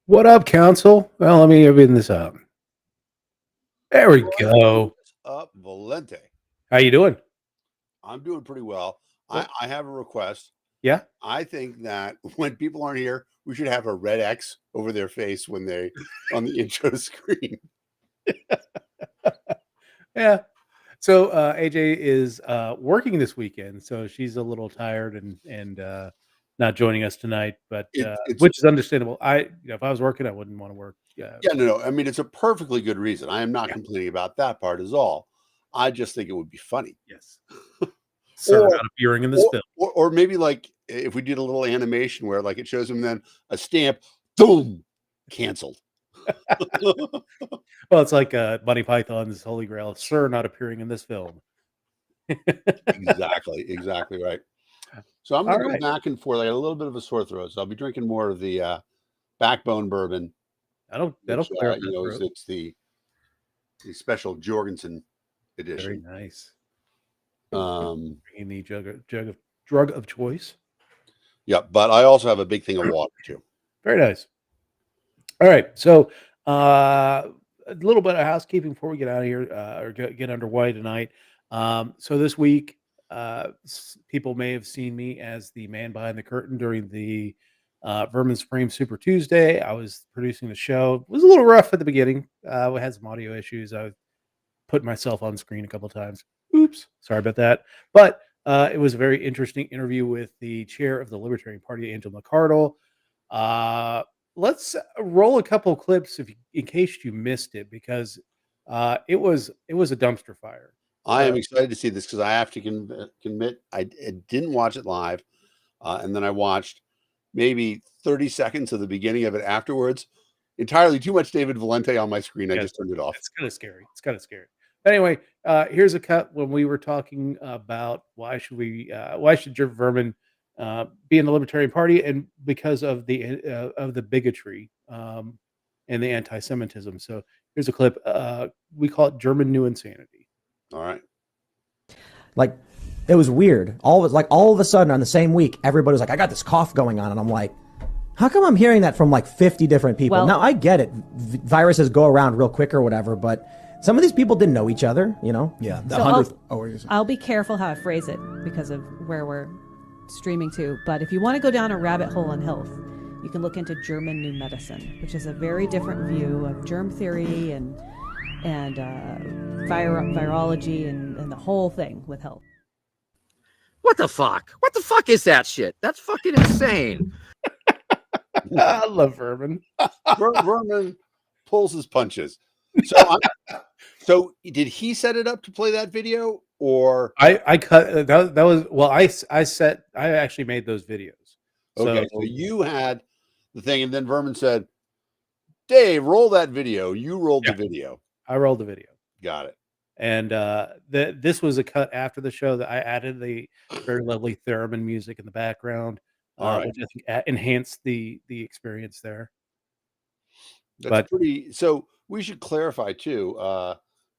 What up, Council? Well, let me open this up. There we go. What's up, Valente? How you doing? I'm doing pretty well. Cool. I have a request. Yeah. I think that when people aren't here, we should have a red X over their face when they on the intro screen. Yeah. So AJ is working this weekend, so she's a little tired and not joining us tonight, but which is understandable. If I was working, I wouldn't want to work. Yeah, no. I mean, it's a perfectly good reason. I am not complaining about that part at all. I just think it would be funny. Yes. Sir not appearing in this film. Or maybe like if we did a little animation where like it shows him then a stamp, boom, canceled. Well, it's like Monty Python's Holy Grail, Sir not appearing in this film. Exactly right. So I'm going to go back and forth. I got a little bit of a sore throat, so I'll be drinking more of the backbone bourbon. That'll clear up your throat. It's the special Jorgensen edition. Very nice. In the drug of choice. Yeah, but I also have a big thing of water too. Very nice. All right, so a little bit of housekeeping before we get out of here or get underway tonight. So this week, people may have seen me as the man behind the curtain during the Vermin Supreme Super Tuesday. I was producing the show. It was a little rough at the beginning. We had some audio issues. I put myself on screen a couple of times. Oops, sorry about that. But it was a very interesting interview with the chair of the Libertarian Party, Angela McArdle. Let's roll a couple of clips in case you missed it, because it was a dumpster fire. I am excited to see this because I have to admit I didn't watch it live, and then I watched maybe 30 seconds of the beginning of it afterwards. Entirely too much David Valente on my screen. I just turned it off. It's kind of scary. Anyway, here's a cut when we were talking about why should Vermin be in the Libertarian Party, and because of the bigotry and the anti-Semitism. So here's a clip. We call it German New Insanity. All right. Like, it was weird. All of a sudden on the same week, everybody was like, I got this cough going on. And I'm like, how come I'm hearing that from like 50 different people? Well, now I get it. Viruses go around real quick or whatever, but some of these people didn't know each other, you know? Yeah. I'll be careful how I phrase it because of where we're streaming to. But if you want to go down a rabbit hole on health, you can look into German New Medicine, which is a very different view of germ theory and virology and the whole thing with health. What the fuck? What the fuck is that shit? That's fucking insane. I love Vermin. Vermin pulls his punches. So did he set it up to play that video, or I cut that was I actually made those videos. Okay, so you had the thing, and then Vermin said, Dave, roll that video. You rolled the video. I rolled the video. Got it. And this was a cut after the show that I added the very lovely theremin music in the background, which I think enhanced the experience there. That's pretty. So we should clarify too.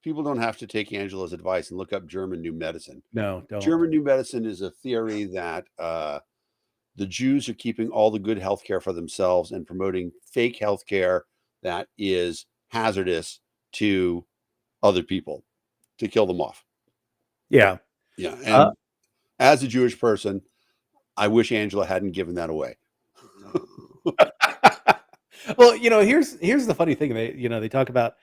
People don't have to take Angela's advice and look up German New Medicine. No, don't. German New Medicine is a theory that the Jews are keeping all the good healthcare for themselves and promoting fake healthcare that is hazardous to other people to kill them off. Yeah. Yeah. And as a Jewish person, I wish Angela hadn't given that away. Well, here's the funny thing. They talk about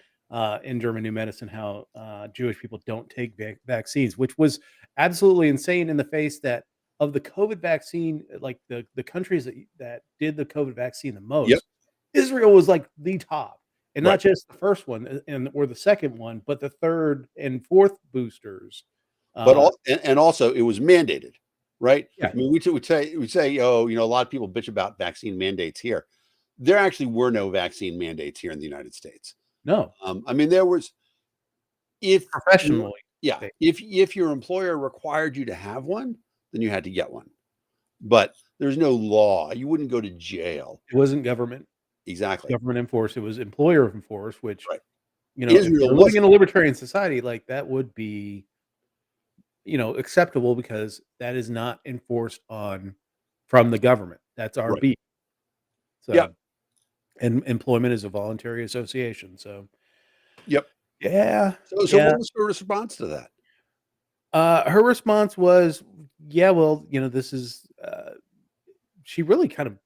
in German New Medicine how Jewish people don't take vaccines, which was absolutely insane in the face that of the COVID vaccine, like the countries that did the COVID vaccine the most, Israel was like the top. And not just the first one or the second one, but the third and fourth boosters But and also it was mandated, right? Yeah. I mean, we say, oh, a lot of people bitch about vaccine mandates here. There actually were no vaccine mandates here in the United States. No. I mean, there was, Professionally. if your employer required you to have one, then you had to get one. But there's no law. You wouldn't go to jail. It wasn't government enforced. It was employer enforced, which, right. If Israel you're living in a libertarian society, like that would be, acceptable because that is not enforced from the government. That's our Right. beat. So, Yep. And employment is a voluntary association. So, Yep. yeah. So what was her response to that? Her response was, yeah, well, this is, she really kind of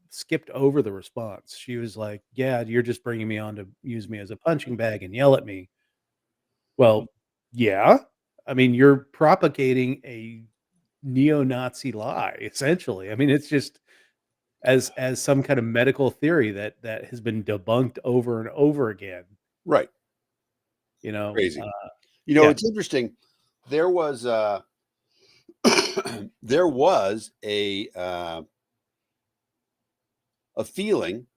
skipped over the response. She was like, yeah, you're just bringing me on to use me as a punching bag and yell at me. Well, yeah. I mean, you're propagating a neo-Nazi lie, essentially. I mean, it's just as some kind of medical theory that has been debunked over and over again. Right. Crazy. It's interesting. There was there was a feeling,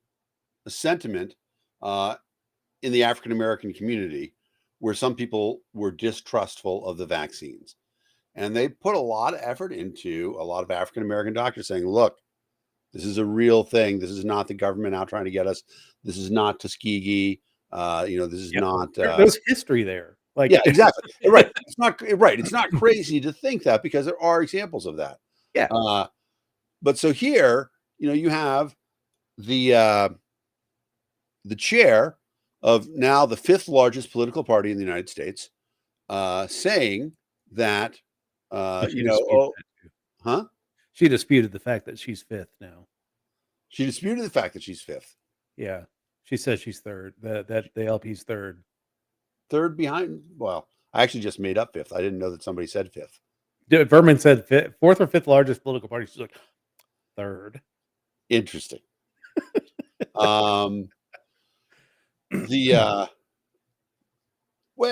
a sentiment in the African American community where some people were distrustful of the vaccines. And they put a lot of effort into a lot of African American doctors saying, look, this is a real thing. This is not the government out trying to get us. This is not Tuskegee. This is not. There's history there. Like, yeah, exactly. Right. It's not right. It's not crazy to think that because there are examples of that. Yeah. But so here, you have the chair of now the 5th largest political party in the United States saying that, she disputed the fact that she's 5th now. She disputed the fact that she's 5th. Yeah. She says she's 3rd, that the LP's 3rd. 3rd behind. Well, I actually just made up 5th. I didn't know that somebody said 5th. Vermin said 4th or 5th largest political party. She's like 3rd. Interesting. Well,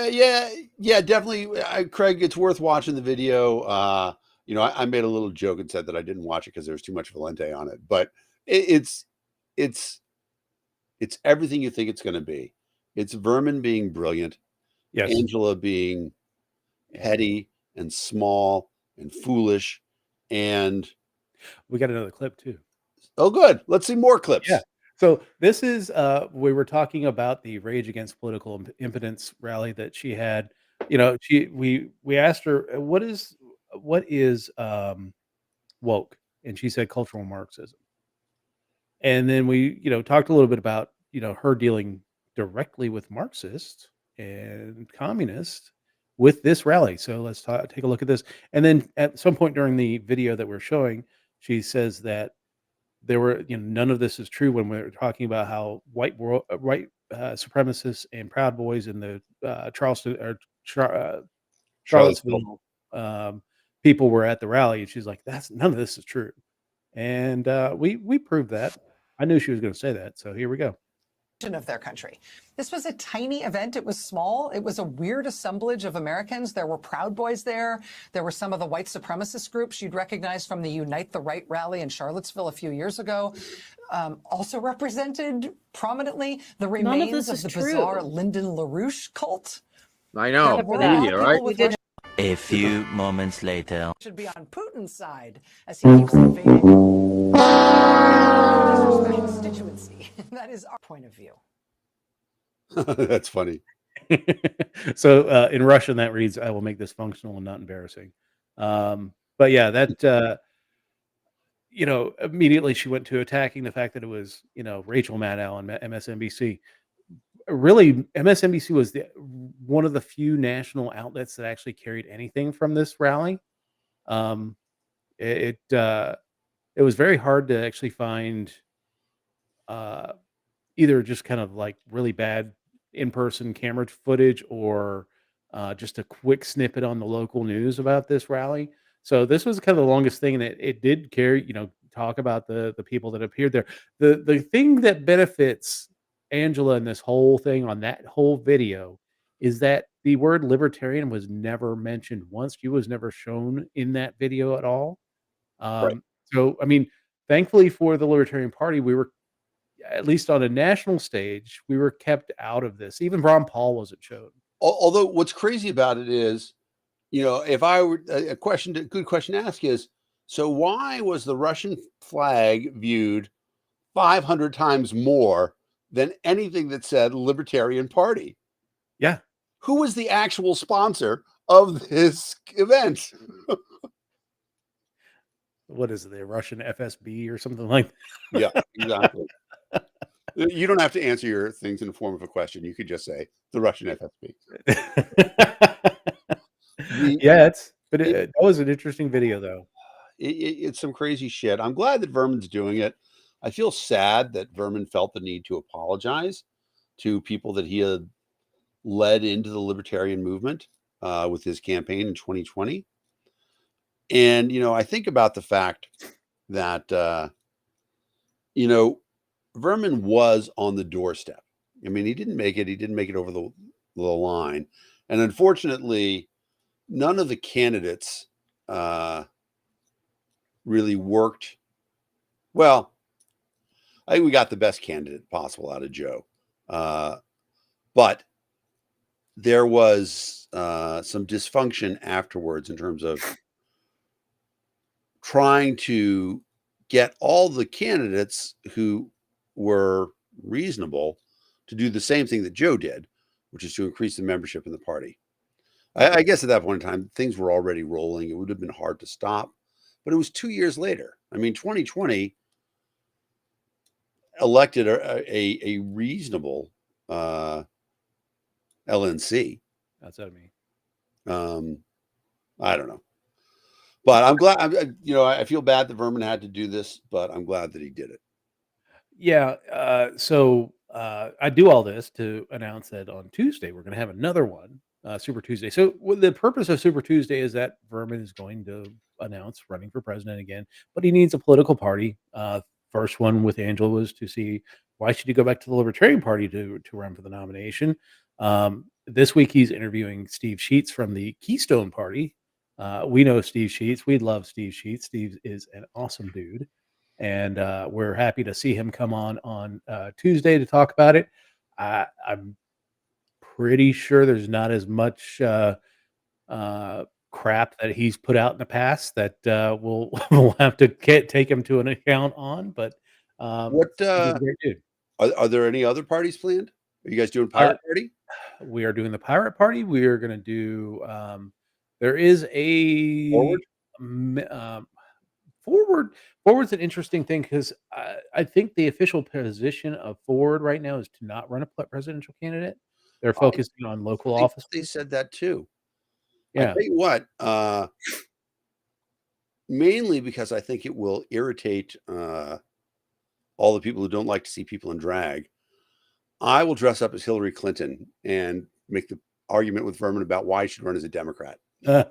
yeah, definitely, Craig. It's worth watching the video. I made a little joke and said that I didn't watch it because there was too much Valente on it, but it's everything you think it's going to be. It's Vermin being brilliant, yes. Angela being petty and small and foolish, and we got another clip too. Oh, good. Let's see more clips. Yeah. So this is we were talking about the Rage Against Political Impotence rally that she had. We asked her what is woke, and she said cultural Marxism. And then we talked a little bit about her dealing directly with Marxists and communists with this rally. So let's take a look at this. And then at some point during the video that we're showing, she says that there were, none of this is true when we're talking about how white supremacists and Proud Boys in the Charlottesville people were at the rally, and she's like, none of this is true. And we proved that. I knew she was going to say that, so here we go. Of their country. This was a tiny event. It was small. It was a weird assemblage of Americans. There were Proud Boys there. There were some of the white supremacist groups you'd recognize from the Unite the Right rally in Charlottesville a few years ago. Also represented prominently the remains of the bizarre Lyndon LaRouche cult. I know. Media, right? A few moments later. Should be on Putin's side as he keeps invading his constituency. That is our point of view. That's funny. So in Russian that reads, "I will make this functional and not embarrassing." But yeah, that immediately she went to attacking the fact that it was Rachel Maddow on MSNBC. Really, MSNBC was one of the few national outlets that actually carried anything from this rally. It was very hard to actually find either just kind of like really bad in-person camera footage or just a quick snippet on the local news about this rally. So this was kind of the longest thing that it did carry, talk about the people that appeared there. The thing that benefits Angela in this whole thing on that whole video is that the word libertarian was never mentioned once. Q was never shown in that video at all. Right. So, I mean, thankfully for the Libertarian Party, we were, at least on a national stage, we were kept out of this. Even Ron Paul wasn't shown. Although what's crazy about it is, if I were a good question to ask is, so why was the Russian flag viewed 500 times more than anything that said Libertarian Party? Yeah. Who was the actual sponsor of this event? What is it? The Russian FSB or something like that? Yeah, exactly. You don't have to answer your things in the form of a question. You could just say the Russian FSB. Yeah, that was an interesting video, though. It's some crazy shit. I'm glad that Vermin's doing it. I feel sad that Vermin felt the need to apologize to people that he had led into the libertarian movement with his campaign in 2020. And, I think about the fact that, Vermin was on the doorstep. I mean, he didn't make it. He didn't make it over the line. And unfortunately, none of the candidates really worked. Well, I think we got the best candidate possible out of Joe. But there was some dysfunction afterwards in terms of trying to get all the candidates who were reasonable to do the same thing that Joe did, which is to increase the membership in the party. I guess at that point in time, things were already rolling. It would have been hard to stop, but it was 2 years later. I mean, 2020 elected a reasonable LNC. That's what I mean. I don't know. But I'm glad, I feel bad that Vermin had to do this, but I'm glad that he did it. Yeah. So I do all this to announce that on Tuesday, we're going to have another one, Super Tuesday. So the purpose of Super Tuesday is that Vermin is going to announce running for president again, but he needs a political party. First one with Angela was to see why should he go back to the Libertarian Party to run for the nomination. This week, he's interviewing Steve Sheets from the Keystone Party. We know Steve Sheets. We love Steve Sheets. Steve is an awesome dude. And we're happy to see him come on Tuesday to talk about it. I'm pretty sure there's not as much crap that he's put out in the past that we'll have to take him to an account on. But what he's a great dude. Are there any other parties planned? Are you guys doing Pirate Party? We are doing the Pirate Party. We are going to do. There is a Forward. Forward's an interesting thing because I think the official position of Forward right now is to not run a presidential candidate. They're focusing on local office. They said that too. Yeah. I tell you what, mainly because I think it will irritate all the people who don't like to see people in drag. I will dress up as Hillary Clinton and make the argument with Vermin about why he should run as a Democrat. Well,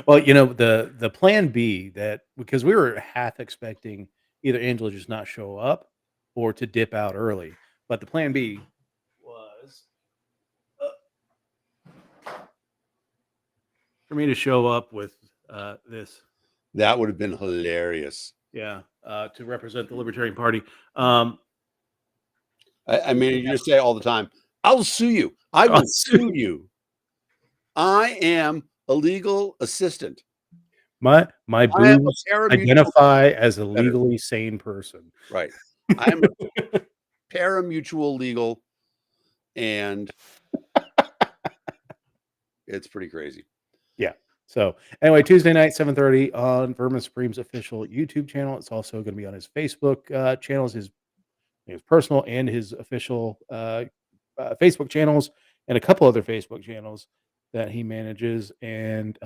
the plan B that because we were half expecting either Angela just not show up or to dip out early, but the plan B was for me to show up with this. That would have been hilarious. Yeah, to represent the Libertarian Party. I mean, you just say all the time, "I'll sue you. I will sue you. I am a legal assistant. My boobs identify as a legally sane person." Right. I am a parimutuel legal, and it's pretty crazy. Yeah. So anyway, Tuesday night, 7:30 on Vermin Supreme's official YouTube channel. It's also going to be on his Facebook channels, his personal and his official Facebook channels, and a couple other Facebook channels that he manages, and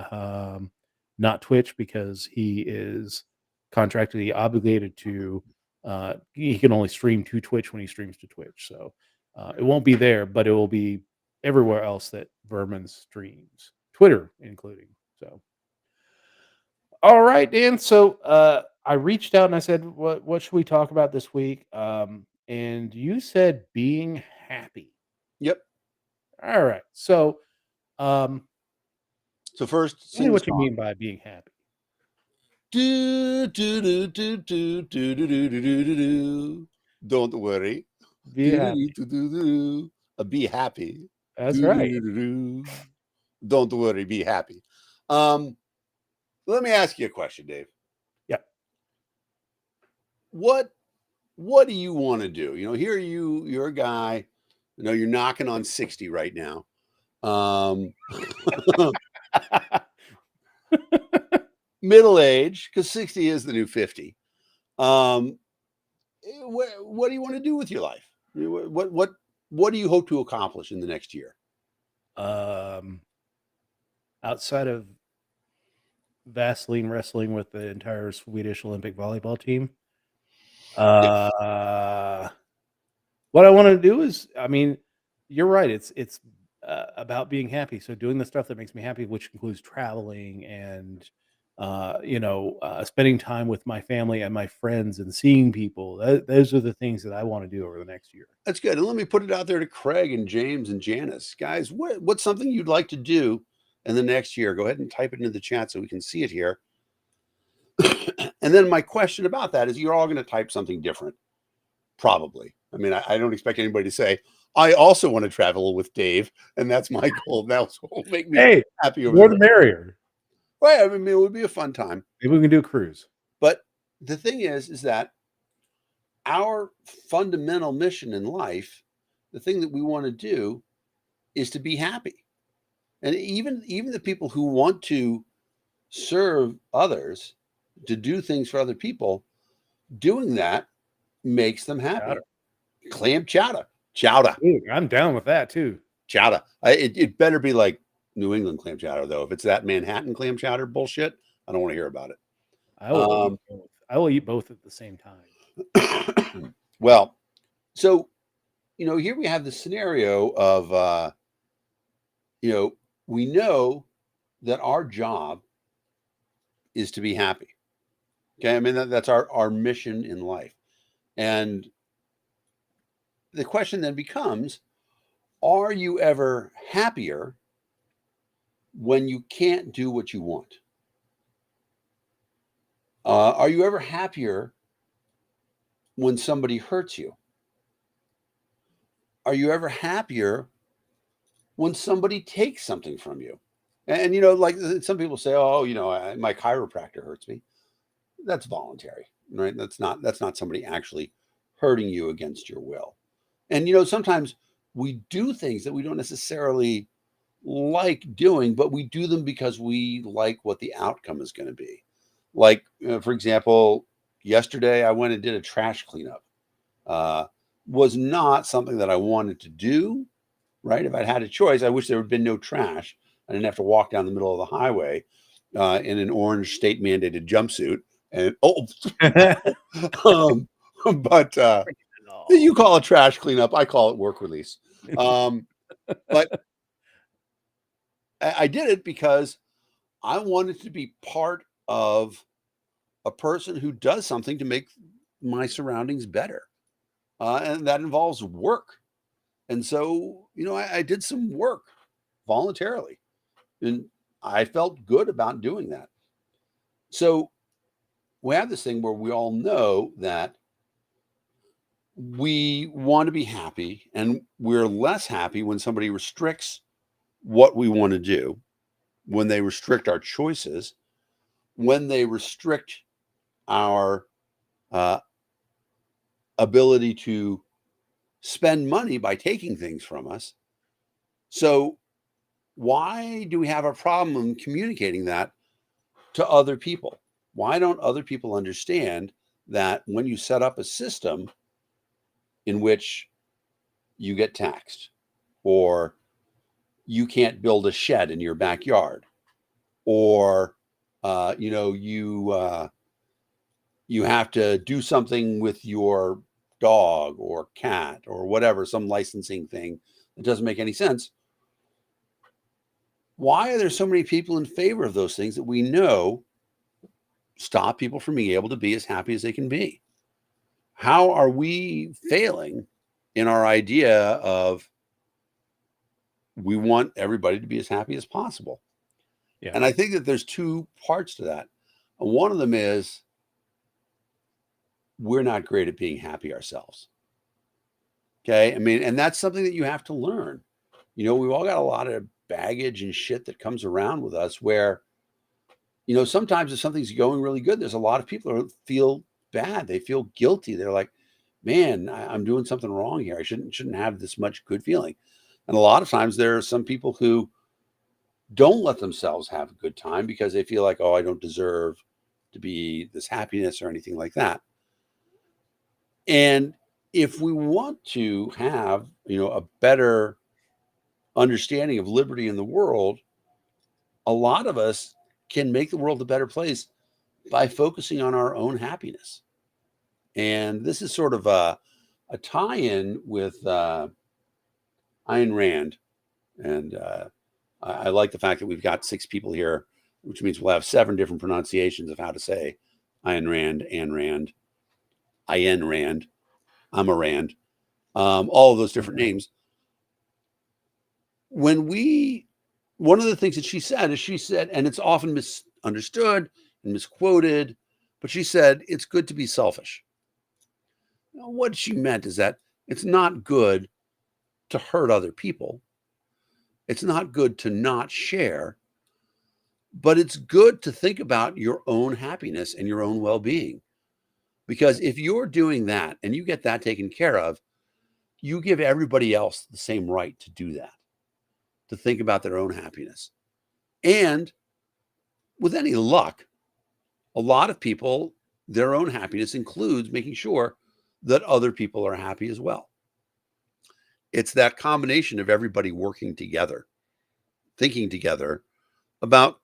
not Twitch because he is contractually obligated to. He can only stream to Twitch when he streams to Twitch, so it won't be there, but it will be everywhere else that Vermin streams, Twitter including. So, all right, Dan. So I reached out and I said, "What should we talk about this week?" And you said being happy. Yep. All right. So So first, Tell me sing the what you song. mean by being happy. Do, do, do, do, do, do, do, do, do, do, do. Don't worry. Be Do, happy. do, do, do, do. Be happy. That's Do, right. do, do, do. Don't worry. Be happy. Let me ask you a question, Dave. Yeah. What do you want to do? Here you're a guy. You're knocking on 60 right now. Middle age, because 60 is the new 50. What do you want to do with your life? What do you hope to accomplish in the next year? Outside of Vaseline wrestling with the entire Swedish Olympic volleyball team, what I want to do is, I mean, you're right. It's about being happy. So doing the stuff that makes me happy, which includes traveling and spending time with my family and my friends and seeing people. Those are the things that I want to do over the next year. That's good. And let me put it out there to Craig and James and Janice. Guys, what's something you'd like to do in the next year? Go ahead and type it into the chat so we can see it here. And then my question about that is, you're all going to type something different. Probably. I mean, I don't expect anybody to say, I also want to travel with Dave, and that's my goal. That's what will make me happy. More the merrier. Right. I mean, it would be a fun time. Maybe we can do a cruise. But the thing is that our fundamental mission in life, the thing that we want to do, is to be happy. And even the people who want to serve others, to do things for other people, doing that makes them happy. Chowder. Clam chowder. Chowder. Ooh, I'm down with that too. Chowder. It better be like New England clam chowder, though. If it's that Manhattan clam chowder bullshit, I don't want to hear about it. I will eat both at the same time. Well, so, here we have the scenario of, we know that our job is to be happy. Okay. I mean, that's our mission in life. And the question then becomes, are you ever happier when you can't do what you want? Are you ever happier when somebody hurts you? Are you ever happier when somebody takes something from you? And like some people say, oh, my chiropractor hurts me. That's voluntary, right? That's not somebody actually hurting you against your will. And sometimes we do things that we don't necessarily like doing, but we do them because we like what the outcome is going to be. Like, for example, yesterday I went and did a trash cleanup. Was not something that I wanted to do, right? If I'd had a choice, I wish there had been no trash. I didn't have to walk down the middle of the highway in an orange state mandated jumpsuit. And but you call it trash cleanup, I call it work release. But I did it because I wanted to be part of a person who does something to make my surroundings better. And that involves work. And so, I did some work voluntarily, and I felt good about doing that. So we have this thing where we all know that we want to be happy, and we're less happy when somebody restricts what we want to do, when they restrict our choices, when they restrict our ability to spend money by taking things from us. So why do we have a problem communicating that to other people? Why don't other people understand that when you set up a system in which you get taxed, or you can't build a shed in your backyard, or you have to do something with your dog or cat or whatever, some licensing thing that doesn't make any sense. Why are there so many people in favor of those things that we know stop people from being able to be as happy as they can be? How are we failing in our idea of we want everybody to be as happy as possible. Yeah. And I think that there's two parts to that. One of them is we're not great at being happy ourselves. Okay. I mean, and that's something that you have to learn. You know, we've all got a lot of baggage and shit that comes around with us where, you know, sometimes if something's going really good, there's a lot of people who feel bad. They feel guilty. They're like, man, I'm doing something wrong here. I shouldn't have this much good feeling. And a lot of times there are some people who don't let themselves have a good time because they feel like, oh, I don't deserve to be this happiness or anything like that. And if we want to have, you know, a better understanding of liberty in the world, a lot of us can make the world a better place by focusing on our own happiness. And this is sort of a tie-in with Ayn Rand. And I like the fact that we've got 6 people here, which means we'll have 7 different pronunciations of how to say Ayn Rand, Anne Rand, Ayn Rand, I'm a Rand, all of those different names. One of the things that she said, and it's often misunderstood and misquoted, but she said, it's good to be selfish. Now, what she meant is that it's not good to hurt other people. It's not good to not share, but it's good to think about your own happiness and your own well-being. Because if you're doing that and you get that taken care of, you give everybody else the same right to do that, to think about their own happiness. And with any luck, a lot of people, their own happiness includes making sure that other people are happy as well. It's that combination of everybody working together, thinking together about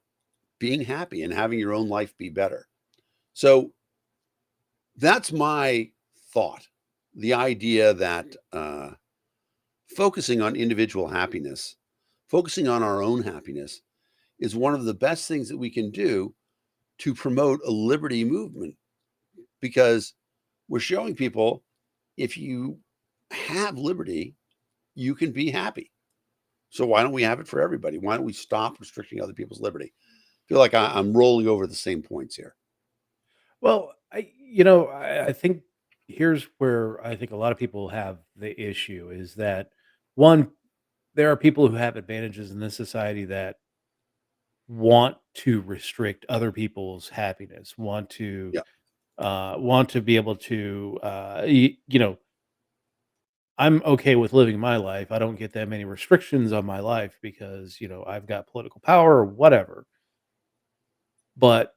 being happy and having your own life be better. So that's my thought. The idea that focusing on individual happiness, focusing on our own happiness is one of the best things that we can do to promote a liberty movement, because we're showing people if you have liberty, you can be happy. So why don't we have it for everybody? Why don't we stop restricting other people's liberty? I feel like I'm rolling over the same points here. Well, I think here's where I think a lot of people have the issue is that one, there are people who have advantages in this society that want to restrict other people's happiness, Yeah. want to be able to, I'm okay with living my life. I don't get that many restrictions on my life because, I've got political power or whatever. But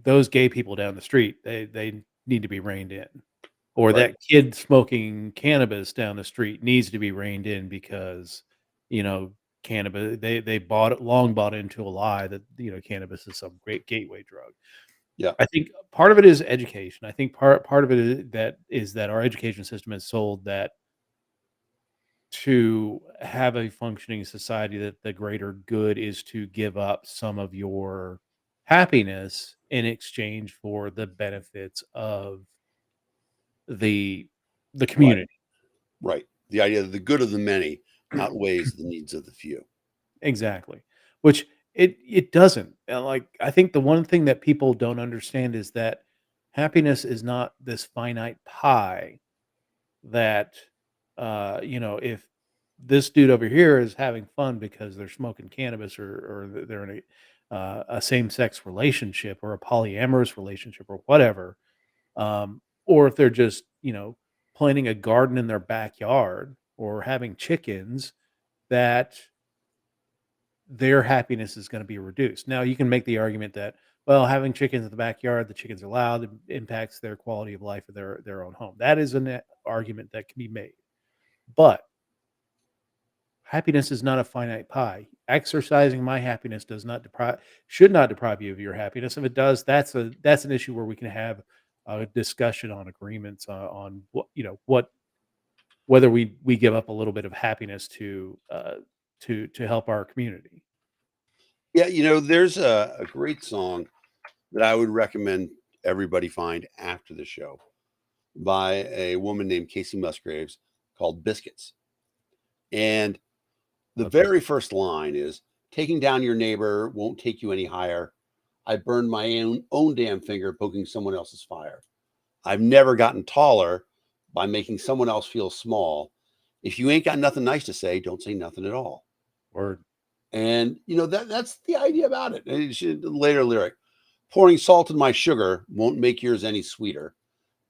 those gay people down the street, they need to be reined in. Or Right. that kid smoking cannabis down the street needs to be reined in because, cannabis they bought into a lie that, cannabis is some great gateway drug. Yeah. I think part of it is education. I think part of it is that our education system has sold that to have a functioning society, that the greater good is to give up some of your happiness in exchange for the benefits of the Right. community. Right. The idea that the good of the many outweighs the needs of the few. Exactly. Which it doesn't. Like, I think the one thing that people don't understand is that happiness is not this finite pie that if this dude over here is having fun because they're smoking cannabis, or they're in a same-sex relationship or a polyamorous relationship or whatever, or if they're just planting a garden in their backyard or having chickens, that their happiness is going to be reduced. Now, you can make the argument that, well, having chickens in the backyard, the chickens are loud, it impacts their quality of life of their own home. That is an argument that can be made. But happiness is not a finite pie. Exercising my happiness should not deprive you of your happiness. If it does, that's an issue where we can have a discussion on agreements on whether we give up a little bit of happiness to help our community. Yeah. There's a great song that I would recommend everybody find after the show by a woman named Casey Musgraves called Biscuits. And The Okay. very first line is, taking down your neighbor won't take you any higher. I burned my own damn finger poking someone else's fire. I've never gotten taller by making someone else feel small. If you ain't got nothing nice to say, don't say nothing at all. Word. And that's the idea about it. And later lyric, pouring salt in my sugar won't make yours any sweeter.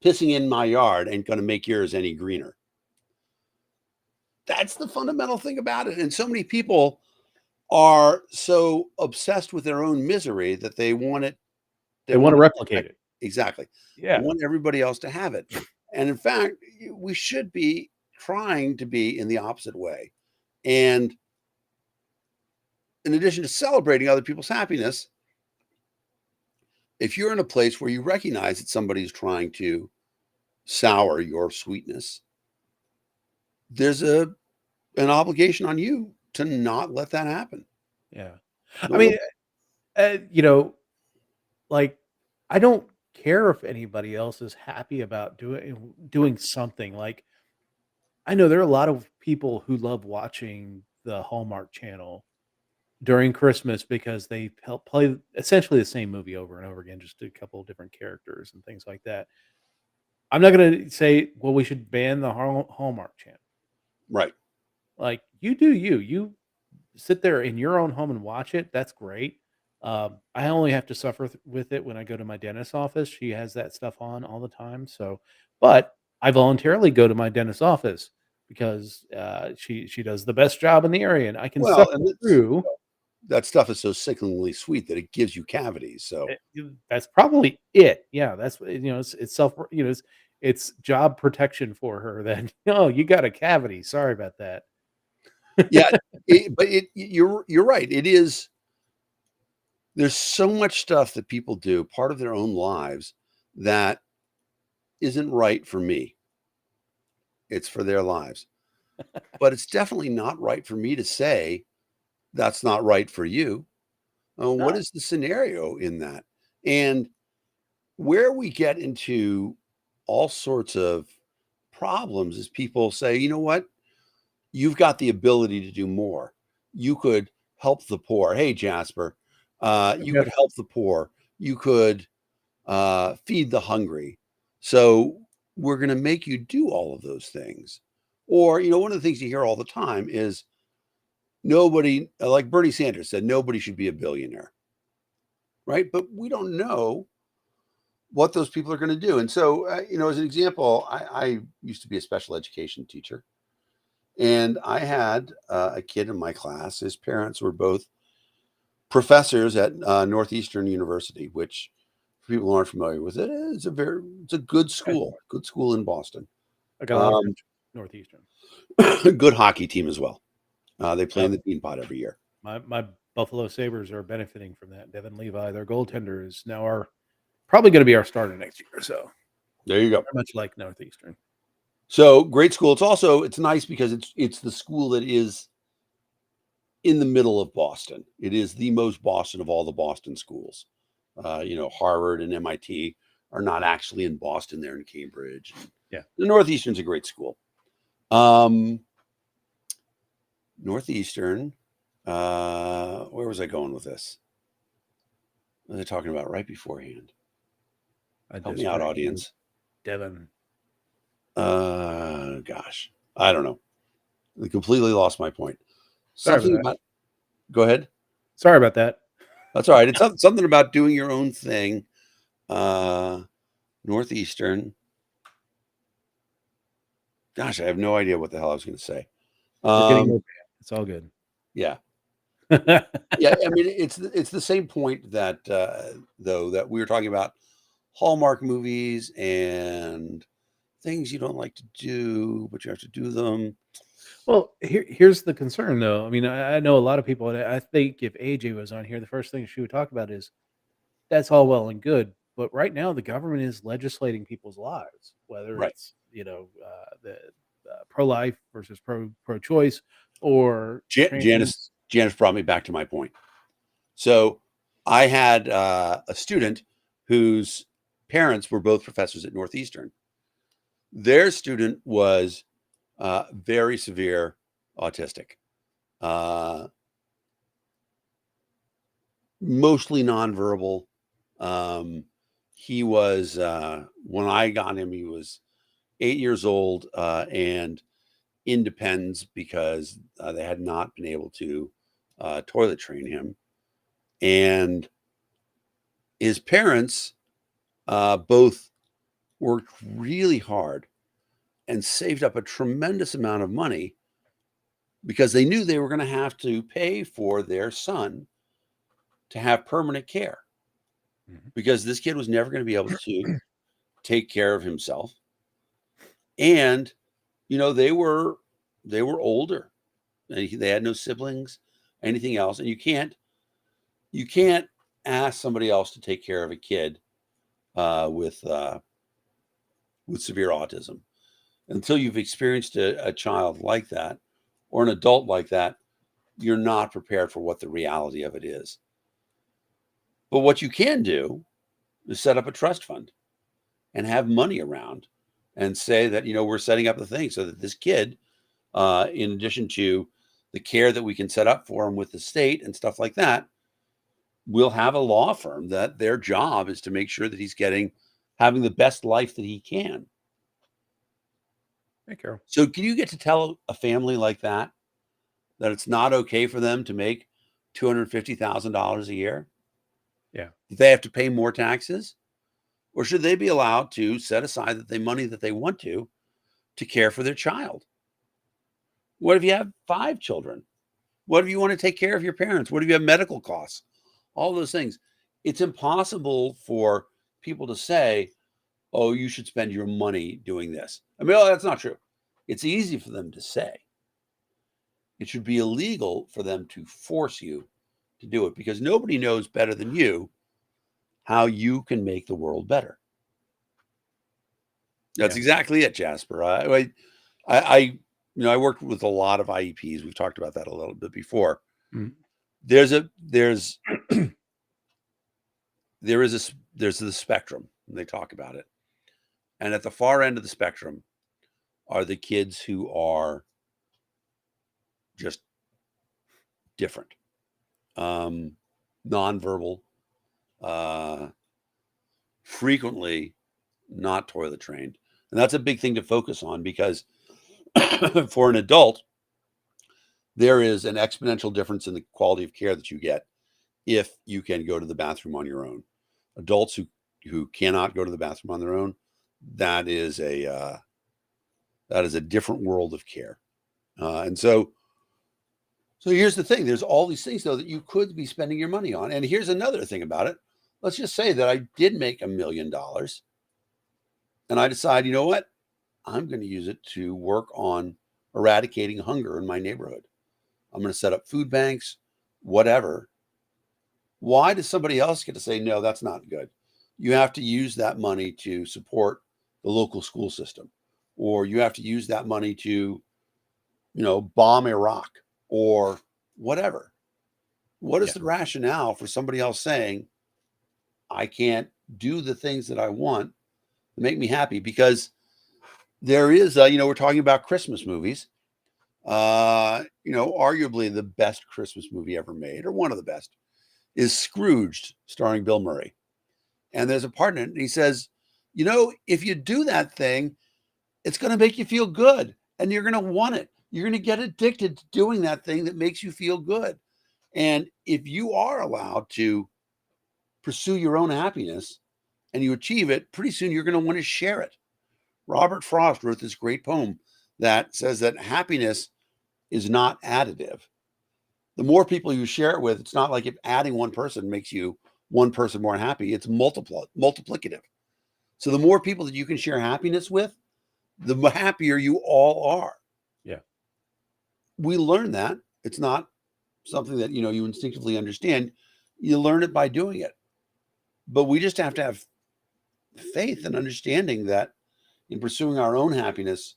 Pissing in my yard ain't going to make yours any greener. That's the fundamental thing about it. And so many people are so obsessed with their own misery that they want it. They want to replicate it. Exactly. Yeah. They want everybody else to have it. And in fact, we should be trying to be in the opposite way. And in addition to celebrating other people's happiness, if you're in a place where you recognize that somebody's trying to sour your sweetness, there's an obligation on you to not let that happen. Yeah. No, I mean, like, I don't care if anybody else is happy about doing something. Like, I know there are a lot of people who love watching the Hallmark Channel during Christmas because they help play essentially the same movie over and over again, just a couple of different characters and things like that. I'm not going to say, well, we should ban the Hallmark Channel. right. Like, you do you sit there in your own home and watch it. That's great. I only have to suffer with it when I go to my dentist's office. She has that stuff on all the time. So, but I voluntarily go to my dentist's office because she does the best job in the area, and I can Well, suffer and through. that stuff is so sickeningly sweet that it gives you cavities. So That's probably it. Yeah, that's it's self it's job protection for her. Then you got a cavity. Sorry about that. yeah, you're right. It is. There's so much stuff that people do, part of their own lives, that isn't right for me. It's for their lives. But it's definitely not right for me to say that's not right for you. What No. is the scenario in that? And where we get into all sorts of problems is people say, you know what? You've got the ability to do more. You could help the poor. Hey, Jasper, you Yeah. could help the poor. You could feed the hungry. So we're going to make you do all of those things. Or, one of the things you hear all the time is nobody, like Bernie Sanders said, nobody should be a billionaire. Right. But we don't know what those people are going to do. And so, as an example, I used to be a special education teacher. And I had a kid in my class. His parents were both professors at Northeastern University, which, for people who aren't familiar with it, it's a good school in Boston. I got a lot of friends from Northeastern. Good hockey team as well. They play in Yep. the Beanpot every year. My Buffalo Sabres are benefiting from that. Devin Levi, their goaltender, is now probably going to be our starter next year. So There you go. very much like Northeastern. So great school. It's nice because it's the school that is in the middle of Boston. It is the most Boston of all the Boston schools. Harvard and MIT are not actually in Boston. They're in Cambridge. Yeah. The Northeastern's a great school. Northeastern, where was I going with this? What was I talking about right beforehand? Help me out, audience. Devin. Gosh, I don't know. I completely lost my point. Sorry Something about about. Go ahead. Sorry about that. That's all right. It's something about doing your own thing. Northeastern. Gosh, I have no idea what the hell I was going to say. We're getting more bad. It's all good. Yeah. Yeah. I mean, it's the same point that though that we were talking about Hallmark movies and things you don't like to do, but you have to do them. Well, here's the concern, though. I mean, I know a lot of people, and I think if AJ was on here, the first thing she would talk about is that's all well and good, but right now the government is legislating people's lives, whether Right. it's the pro-life versus pro-choice or Janice brought me back to my point. So I had a student whose parents were both professors at Northeastern. Their student was very severe autistic. mostly nonverbal. He was, when I got him, he was 8 years old, and in Depends because they had not been able to toilet train him. And his parents both worked really hard and saved up a tremendous amount of money because they knew they were going to have to pay for their son to have permanent care, because this kid was never going to be able to take care of himself. And, they were older. They had no siblings, anything else. And you can't ask somebody else to take care of a kid with severe autism until you've experienced a child like that or an adult like that. You're not prepared for what the reality of it is. But what you can do is set up a trust fund and have money around and say that, we're setting up the thing so that this kid, in addition to the care that we can set up for him with the state and stuff like that, will have a law firm that their job is to make sure that he's having the best life that he can. Hey, Carol. So can you get to tell a family like that it's not okay for them to make $250,000 a year? Yeah. They have to pay more taxes? Or should they be allowed to set aside money that they want to care for their child? What if you have 5 children? What if you want to take care of your parents? What if you have medical costs? All those things. It's impossible for people to say, oh, you should spend your money doing this. I mean, that's not true. It's easy for them to say. It should be illegal for them to force you to do it, because nobody knows better than you how you can make the world better. That's exactly it, Jasper. I worked with a lot of IEPs. We've talked about that a little bit before. Mm-hmm. There's the spectrum. They talk about it. And at the far end of the spectrum are the kids who are just different, nonverbal, frequently not toilet trained. And that's a big thing to focus on, because for an adult, there is an exponential difference in the quality of care that you get if you can go to the bathroom on your own. Adults who cannot go to the bathroom on their own, that is a different world of care. And so here's the thing. There's all these things, though, that you could be spending your money on. And here's another thing about it. Let's just say that I did make $1 million and I decide, you know what? I'm going to use it to work on eradicating hunger in my neighborhood. I'm going to set up food banks, whatever. Why does somebody else get to say, no, that's not good? You have to use that money to support the local school system, or you have to use that money to, bomb Iraq or whatever. What is the rationale for somebody else saying, I can't do the things that I want to make me happy? Because there is, we're talking about Christmas movies. Arguably the best Christmas movie ever made, or one of the best, is Scrooged, starring Bill Murray. And there's a part in it, and he says, if you do that thing, it's going to make you feel good, and you're going to want it. You're going to get addicted to doing that thing that makes you feel good. And if you are allowed to pursue your own happiness and you achieve it, pretty soon you're going to want to share it. Robert Frost wrote this great poem that says that happiness is not additive. The more people you share it with, it's not like if adding one person makes you one person more happy, it's multiplicative. So the more people that you can share happiness with, the happier you all are. Yeah. We learn that. It's not something that, you instinctively understand. You learn it by doing it. But we just have to have faith and understanding that in pursuing our own happiness,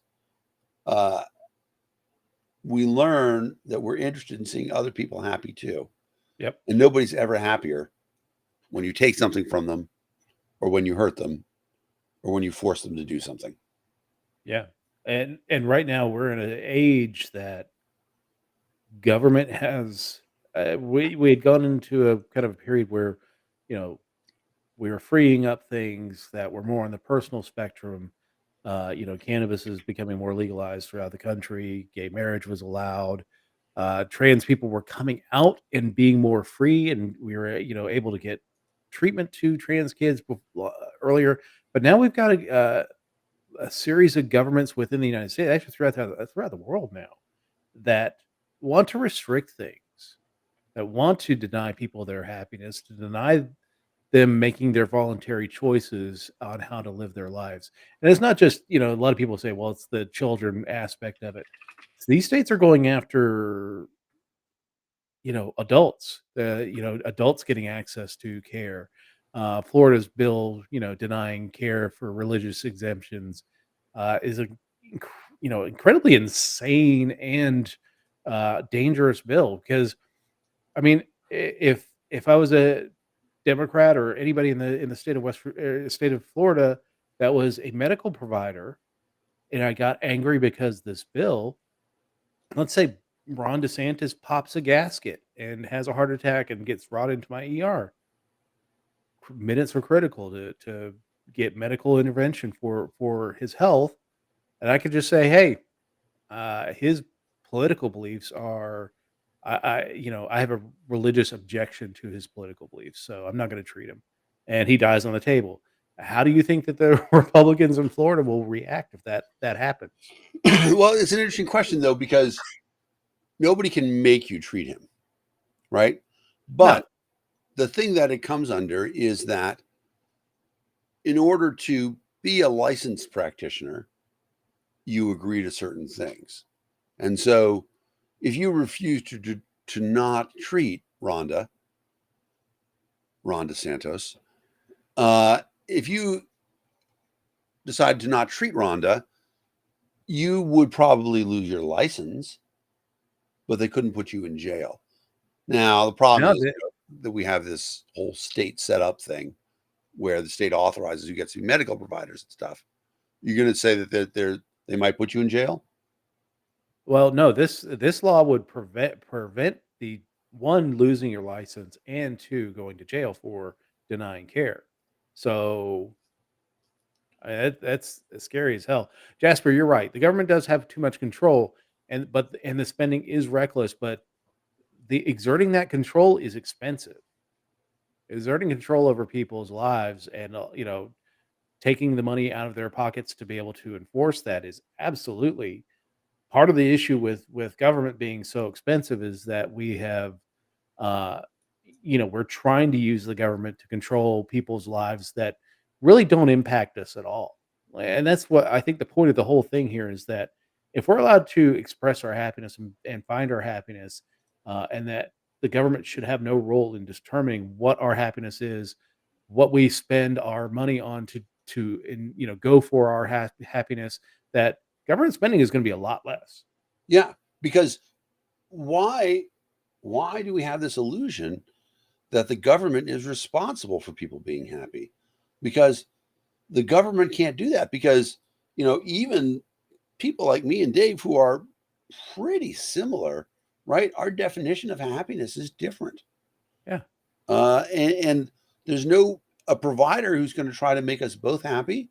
we learn that we're interested in seeing other people happy too. Yep. And nobody's ever happier when you take something from them, or when you hurt them, or when you force them to do something. Yeah. And right now we're in an age that government has we had gone into a kind of a period where, you know, we were freeing up things that were more on the personal spectrum. Cannabis is becoming more legalized throughout the country. Gay marriage was allowed. Trans people were coming out and being more free, and we were, able to get treatment to trans kids earlier. But now we've got a series of governments within the United States, actually throughout the world now, that want to restrict things, that want to deny people their happiness, to deny them making their voluntary choices on how to live their lives. And it's not just, a lot of people say, well, it's the children aspect of it. These states are going after, adults, adults getting access to care. Florida's bill, denying care for religious exemptions, is incredibly insane and dangerous bill. Because I mean, if I was a Democrat or anybody in the state of state of Florida that was a medical provider, and I got angry because this bill, let's say Ron DeSantis pops a gasket and has a heart attack and gets brought into my ER. Minutes are critical to get medical intervention for his health, and I could just say, hey, his political beliefs are, I have a religious objection to his political beliefs, so I'm not going to treat him, and he dies on the table. How do you think that the Republicans in Florida will react if that happens? Well, it's an interesting question though, because nobody can make you treat him, right? But the thing that it comes under is that in order to be a licensed practitioner, you agree to certain things. And so if you refuse to not treat Ron DeSantis, if you decide to not treat Rhonda, you would probably lose your license, but they couldn't put you in jail. Now, the problem is that we have this whole state set up thing where the state authorizes who gets to be medical providers and stuff. You're going to say that they might put you in jail? Well, no, this law would prevent the one, losing your license, and two, going to jail for denying care. So that's scary as hell. Jasper, you're right. The government does have too much control, and the spending is reckless, but the exerting that control is expensive. Exerting control over people's lives and taking the money out of their pockets to be able to enforce that is absolutely part of the issue with government being so expensive. Is that we have uh we're trying to use the government to control people's lives that really don't impact us at all. And that's what I think the point of the whole thing here is, that if we're allowed to express our happiness and find our happiness, and that the government should have no role in determining what our happiness is, what we spend our money on go for our happiness, that government spending is going to be a lot less. Yeah, because why do we have this illusion that the government is responsible for people being happy? Because the government can't do that, because even people like me and Dave, who are pretty similar, right? Our definition of happiness is different. Yeah. And there's a provider who's going to try to make us both happy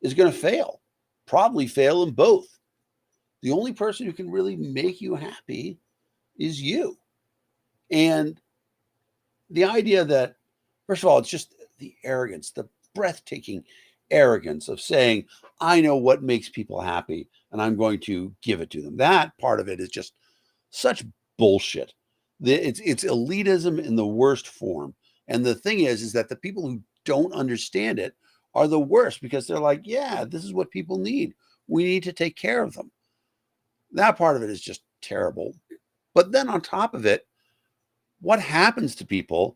is going to fail, probably fail in both. The only person who can really make you happy is you. And the idea that, first of all, it's just the arrogance, the breathtaking arrogance of saying, I know what makes people happy and I'm going to give it to them. That part of it is just such bullshit. It's elitism in the worst form. And the thing is that the people who don't understand it are the worst, because they're like, yeah, this is what people need. We need to take care of them. That part of it is just terrible. But then on top of it, what happens to people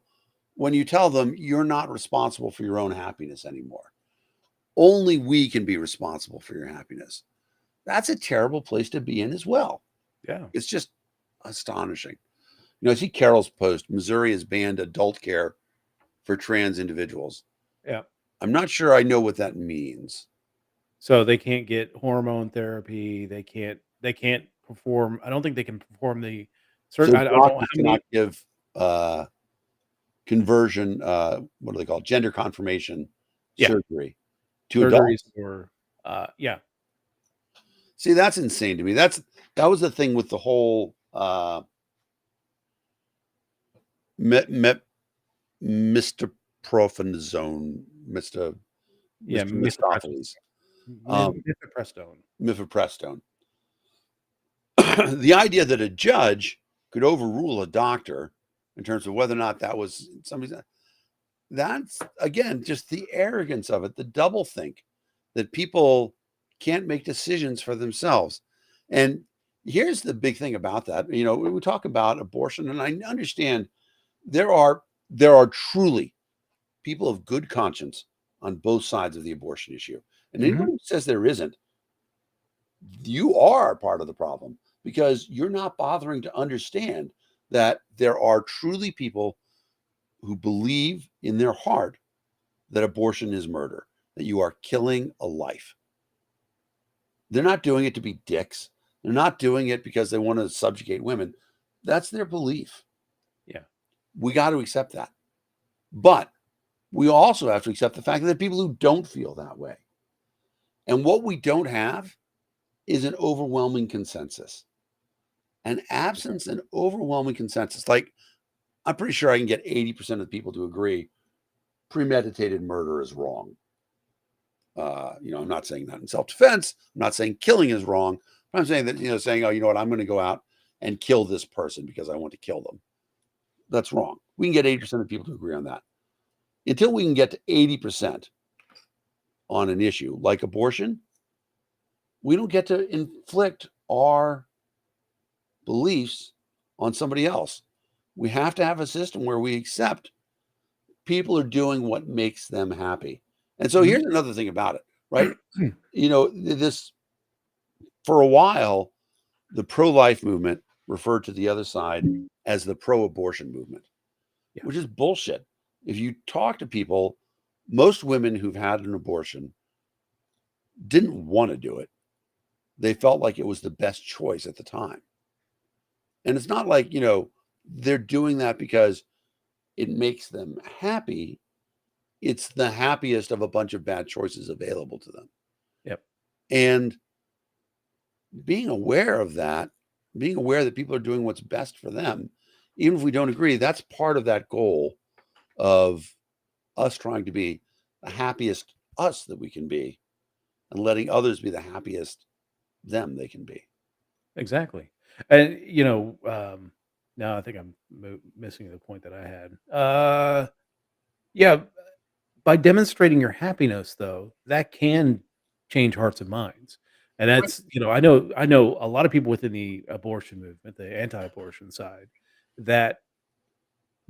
when you tell them you're not responsible for your own happiness anymore? Only we can be responsible for your happiness. That's a terrible place to be in as well. Yeah. It's just astonishing. I see Carol's post, Missouri has banned adult care for trans individuals. Yeah. I'm not sure I know what that means. So they can't get hormone therapy. They can't perform. I don't think they can perform the Certain, So I don't know how doctors many. cannot give conversion, what do they call it? Gender confirmation Yeah, surgery to surgeries adults. or yeah, See, that's insane to me. That was the thing with the whole Mr. Profenazone, Mr. yeah, Mr. Mistopheles, mifepristone. mifepristone. The idea that a judge could overrule a doctor in terms of whether or not that was somebody's, that's again just the arrogance of it, the doublethink that people can't make decisions for themselves. And here's the big thing about that. You know, we talk about abortion, and I understand there are truly people of good conscience on both sides of the abortion issue. And Mhm. anyone who says there isn't, you are part of the problem because you're not bothering to understand that there are truly people who believe in their heart that abortion is murder, that you are killing a life. They're not doing it to be dicks. They're not doing it because they want to subjugate women. That's their belief. Yeah, We got to accept that. But we also have to accept the fact that there are people who don't feel that way. And what we don't have is an overwhelming consensus. An absence and overwhelming consensus. Like, I'm pretty sure I can get 80% of the people to agree premeditated murder is wrong. You know, I'm not saying that in self-defense. I'm not saying killing is wrong. But I'm saying that, you know, saying, oh, you know what, I'm going to go out and kill this person because I want to kill them. That's wrong. We can get 80% of people to agree on that. Until we can get to 80% on an issue like abortion, we don't get to inflict our beliefs on somebody else. We have to have a system where we accept people are doing what makes them happy. And so here's another thing about it, right? You know, this for a while, the pro-life movement referred to the other side as the pro-abortion movement, Yeah. which is bullshit. If you talk to people, most women who've had an abortion didn't want to do it. They felt like it was the best choice at the time. And it's not like, you know, they're doing that because it makes them happy. It's the happiest of a bunch of bad choices available to them. Yep. And being aware of that, being aware that people are doing what's best for them, even if we don't agree, that's part of that goal of us trying to be the happiest us that we can be and letting others be the happiest them they can be. Exactly. And you know, now I think I'm missing the point that I had. Yeah, by demonstrating your happiness, though, that can change hearts and minds. And that's, you know, I know a lot of people within the abortion movement, the anti-abortion side, that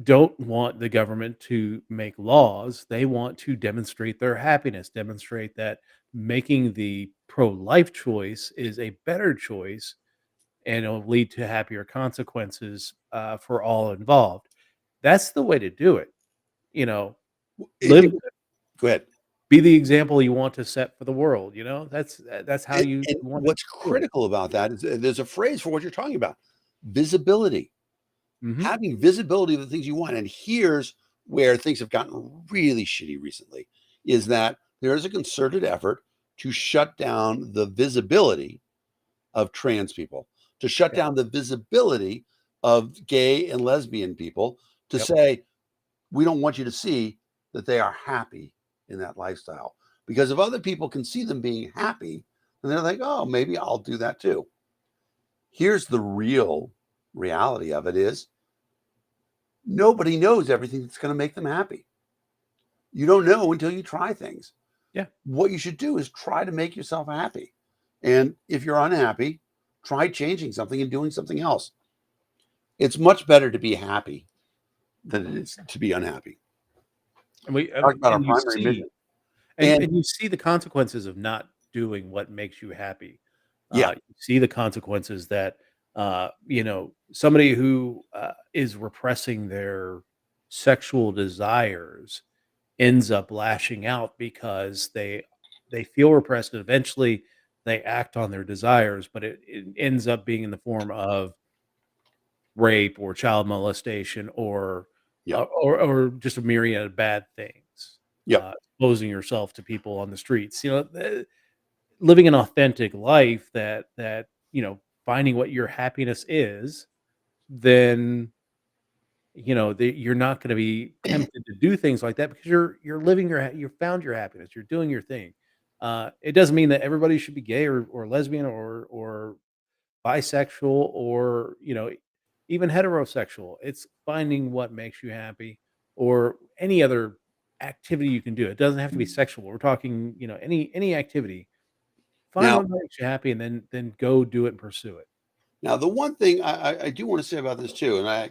don't want the government to make laws. They want to demonstrate their happiness, demonstrate that making the pro-life choice is a better choice and it'll lead to happier consequences for all involved. That's the way to do it. You know, live, Go ahead. be the example you want to set for the world. You know, that's how you And want to what's do it. critical about that is there's a phrase for what you're talking about: visibility. Mhm. Having visibility of the things you want. And here's where things have gotten really shitty recently: is that there is a concerted effort to shut down the visibility of trans people, to shut Yeah. down the visibility of gay and lesbian people, to Yep. say, we don't want you to see that they are happy in that lifestyle. Because if other people can see them being happy, and they're like, oh, maybe I'll do that too. Here's the real reality of it is nobody knows everything that's going to make them happy. You don't know until you try things. Yeah. What you should do is try to make yourself happy. And if you're unhappy, try changing something and doing something else. It's much better to be happy than it is to be unhappy. And we Talk about our and you primary see mission. And and you see the consequences of not doing what makes you happy. yeah, You see the consequences that you know, somebody who is repressing their sexual desires ends up lashing out because they feel repressed and eventually they act on their desires, but it ends up being in the form of rape or child molestation or Yep. or just a myriad of bad things. Yep. Exposing yourself to people on the streets, living an authentic life that finding what your happiness is, then you're not going to be tempted to do things like that because you're living you found your happiness, you're doing your thing. It doesn't mean that everybody should be gay or lesbian or bisexual or even heterosexual. It's finding what makes you happy or any other activity you can do. It doesn't have to be sexual. We're talking any activity. Find Now, what makes you happy and then go do it and pursue it. now the one thing I do want to say about this too, and I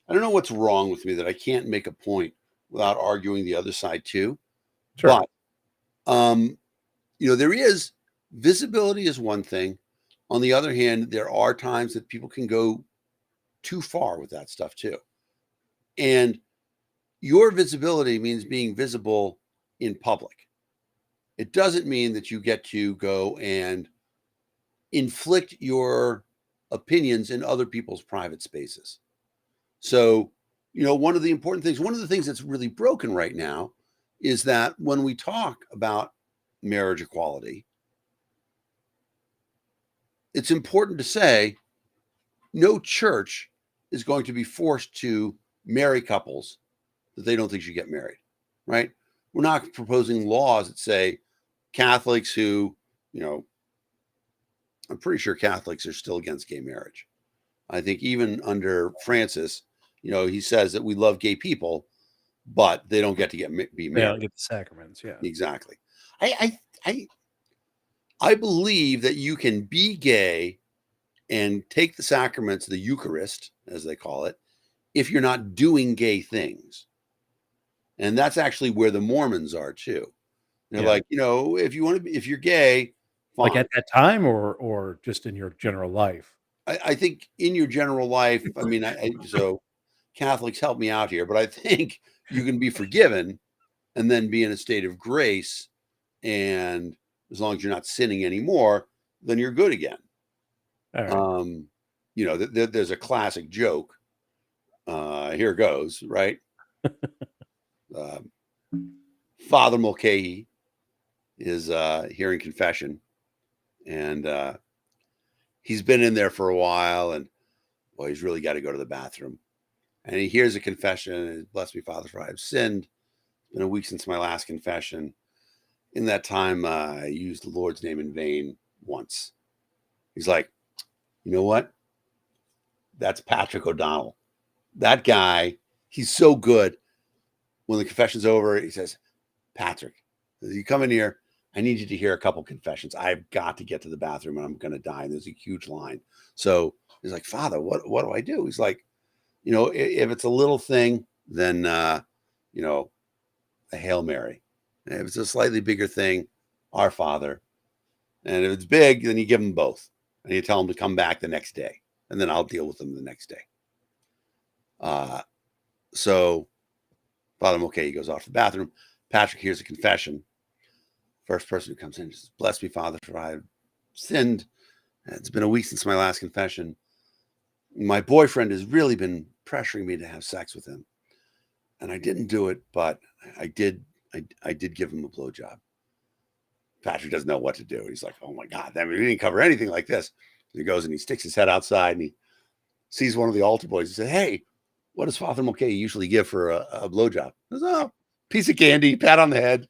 don't know what's wrong with me that I can't make a point without arguing the other side too. Sure. But there is visibility is one thing. On the other hand, there are times that people can go too far with that stuff too. And your visibility means being visible in public. It doesn't mean that you get to go and inflict your opinions in other people's private spaces. So, one of the important things, one of the things that's really broken right now is that when we talk about marriage equality, it's important to say no church is going to be forced to marry couples that they don't think should get married, right? We're not proposing laws that say Catholics who, I'm pretty sure Catholics are still against gay marriage. I think even under Francis, he says that we love gay people, but they don't get to be married. They don't get the sacraments. Yeah, exactly. I believe that you can be gay and take the sacraments, the Eucharist, as they call it, if you're not doing gay things. And that's actually where the Mormons are too. They're like, if you want to be, if you're gay, fine. Like at that time or just in your general life. I think in your general life, I mean, so Catholics help me out here, but I think you can be forgiven and then be in a state of grace. And as long as you're not sinning anymore, then you're good again. All right. There's a classic joke. Here goes, right? Father Mulkey is hearing confession, and he's been in there for a while, and he's really got to go to the bathroom. And he hears a confession, and bless me, Father, for I have sinned. It's been a week since my last confession. In that time, I used the Lord's name in vain once. He's like, you know what? That's Patrick O'Donnell. That guy, he's so good. When the confession's over, he says, Patrick, you come in here. I need you to hear a couple confessions. I've got to get to the bathroom and I'm going to die. And there's a huge line. So he's like, Father, what do I do? He's like, if it's a little thing, then, a Hail Mary. And if it's a slightly bigger thing, Our Father. And if it's big, then you give them both. And you tell them to come back the next day. And then I'll deal with them the next day. So Father Mulkey goes off to the bathroom. Patrick hears a confession. First person who comes in says, bless me, Father, for I have sinned. It's been a week since my last confession. My boyfriend has really been pressuring me to have sex with him. And I didn't do it, but I did give him a blowjob. Patrick doesn't know what to do. He's like, oh my God, we didn't cover anything like this. He goes and he sticks his head outside and he sees one of the altar boys. He says, hey, what does Father Mulkey usually give for a blowjob? He says, piece of candy, pat on the head.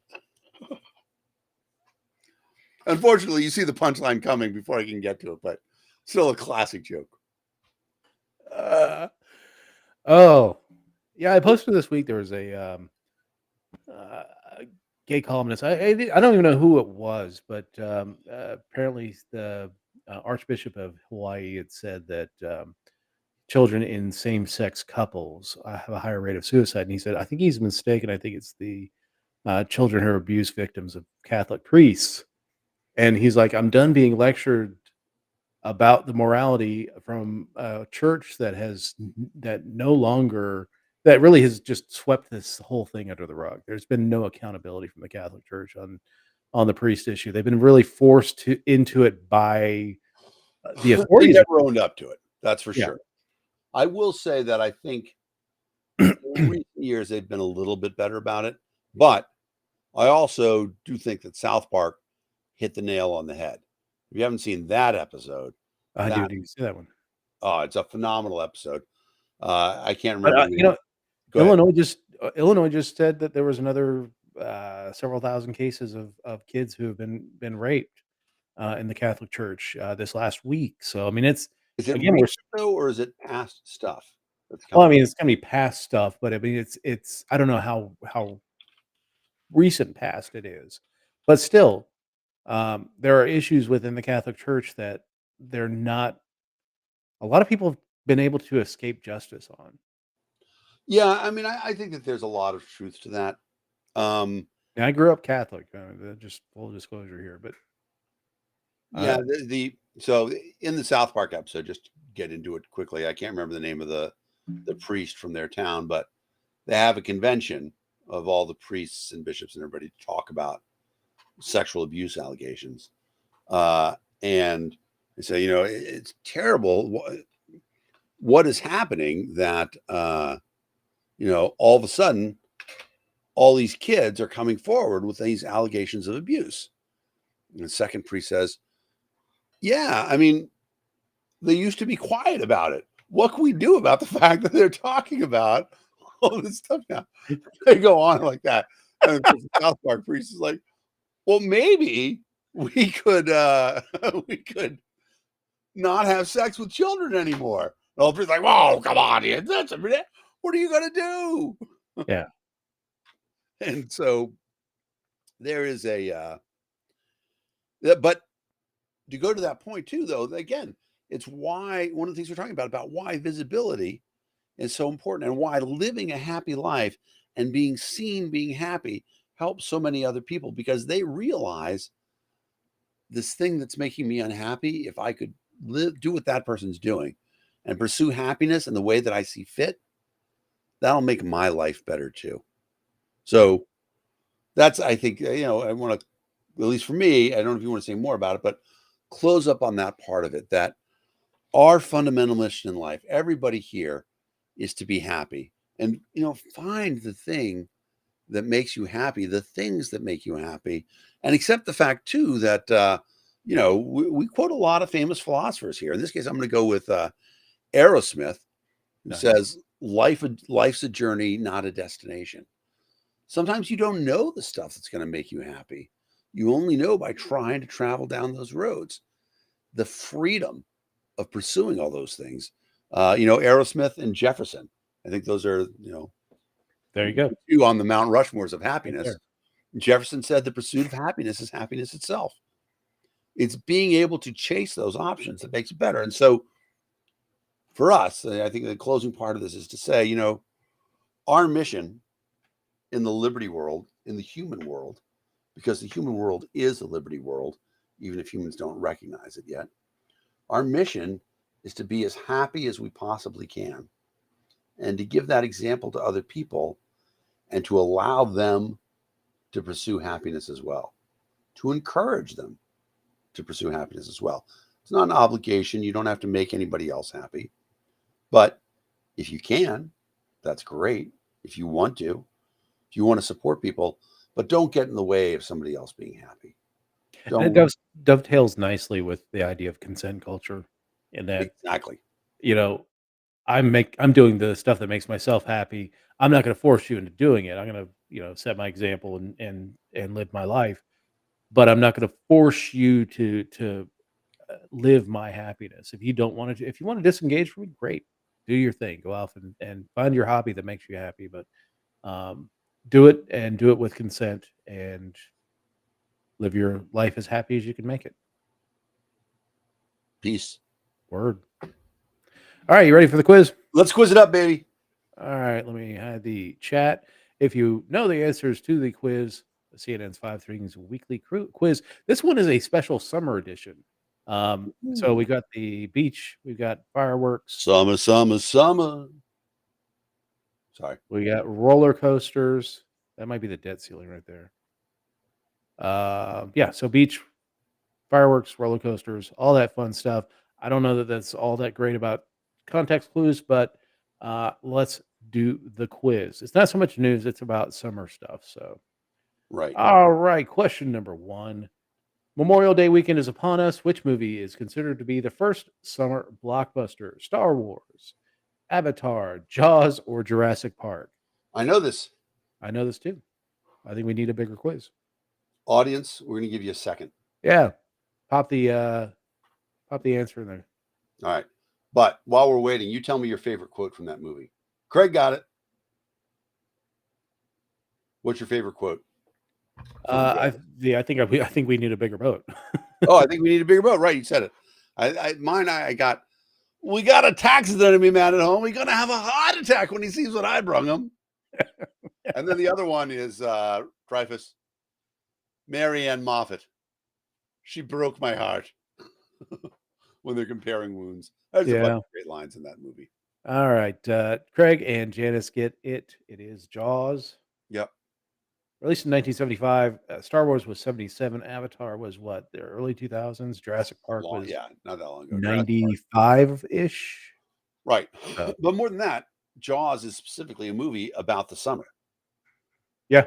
Unfortunately, you see the punchline coming before I can get to it, but still a classic joke. Yeah, I posted this week. There was a gay columnist. I don't even know who it was, but apparently the Archbishop of Hawaii had said that children in same-sex couples have a higher rate of suicide. And he said, I think he's mistaken. I think it's the children who are abuse victims of Catholic priests. And he's like, I'm done being lectured about the morality from a church that really has just swept this whole thing under the rug. There's been no accountability from the Catholic Church on the priest issue. They've been really forced into it by the authorities. They never owned up to it. That's for sure. I will say that I think in recent years they've been a little bit better about it, but I also do think that South Park hit the nail on the head. If you haven't seen that episode, I that didn't see that one. it's a phenomenal episode. I can't But, remember the name. Go ahead. Illinois just said that there was another several thousand cases of kids who have been raped in the Catholic Church this last week. So I mean, it's Is it again, recent though, or is it past stuff? That's well, I coming? mean, it's gonna be past stuff, but I mean, it's I don't know how recent past it is, but still, there are issues within the Catholic Church that they're not. A lot of people have been able to escape justice on. Yeah, I mean, I think that there's a lot of truth to that. And I grew up Catholic. Just full disclosure here, but Yeah, so in the South Park episode, just to get into it quickly, I can't remember the name of the priest from their town, but they have a convention of all the priests and bishops and everybody to talk about sexual abuse allegations. And they say, it's terrible what is happening that all of a sudden all these kids are coming forward with these allegations of abuse. And the second priest says, yeah, I mean, they used to be quiet about it. What can we do about the fact that they're talking about all this stuff now? They go on like that. And the South Park priest is like, well, maybe we could not have sex with children anymore. And all the priest's like, whoa, come on, what are you gonna do? yeah, And so there is but to go to that point too, though, again, it's why one of the things we're talking about why visibility is so important and why living a happy life and being seen, being happy helps so many other people, because they realize this thing that's making me unhappy, if I could do what that person's doing and pursue happiness in the way that I see fit, that'll make my life better too. So that's, I think, I want to, at least for me, I don't know if you want to say more about it, but close up on that part of it, that our fundamental mission in life, everybody here, is to be happy. And, find the thing that makes you happy, the things that make you happy, and accept the fact too that, we quote a lot of famous philosophers here. In this case, I'm going to go with Aerosmith, who Nice. says, life's a journey, not a destination. Sometimes you don't know the stuff that's going to make you happy. You only know by trying to travel down those roads. The freedom of pursuing all those things. Aerosmith and Jefferson. I think those are, there you go. two on the Mount Rushmores of happiness. Right there. Jefferson said the pursuit of happiness is happiness itself. It's being able to chase those options that makes it better. And so for us, I think the closing part of this is to say, our mission in the liberty world, in the human world, because the human world is a liberty world, even if humans don't recognize it yet. Our mission is to be as happy as we possibly can, and to give that example to other people, and to allow them to pursue happiness as well, to encourage them to pursue happiness as well. It's not an obligation. You don't have to make anybody else happy. But if you can, that's great. If you want to support people, but don't get in the way of somebody else being happy. And it dovetails nicely with the idea of consent culture, in that, Exactly. I'm doing the stuff that makes myself happy. I'm not going to force you into doing it. I'm going to, set my example and live my life, but I'm not going to force you to live my happiness. If you don't want to, if you want to disengage from me, great, do your thing, go off and find your hobby that makes you happy, but do it with consent, and live your life as happy as you can make it. Peace. Word. All right, you ready for the quiz? Let's quiz it up, baby. All right, let me hide the chat. If you know the answers to the quiz, CNN's 5 Things Weekly Quiz. This one is a special summer edition. So we got the beach, we've got fireworks, Summer. Sorry. we got roller coasters. That might be the debt ceiling right there. Yeah, so beach, fireworks, roller coasters, all that fun stuff. I don't know that that's all that great about context clues, but let's do the quiz. It's not so much news; it's about summer stuff. So, Right. all right. Question number 1. Memorial Day weekend is upon us. Which movie is considered to be the first summer blockbuster? Star Wars, Avatar, Jaws, or Jurassic Park? I know this. I know this too. I think we need a bigger quiz. Audience, we're going to give you a second. Yeah, pop the answer in there. All right. But while we're waiting, you tell me your favorite quote from that movie. Craig got it. What's your favorite quote? I think we need a bigger boat. Oh, I think we need a bigger boat. Right. You said it. I got, we got a taxidermy man at home. We're going to have a heart attack when he sees what I brung him. And then the other one is Dreyfus. Mary Ann Moffat. She broke my heart. When they're comparing wounds. There's a bunch of great lines in that movie. All right. Craig and Janice get it. It is Jaws. Yep. Released in 1975. Star Wars was 77. Avatar was what? The early 2000s. Jurassic Park was not that long ago. 95-ish. Right. But more than that, Jaws is specifically a movie about the summer. Yeah.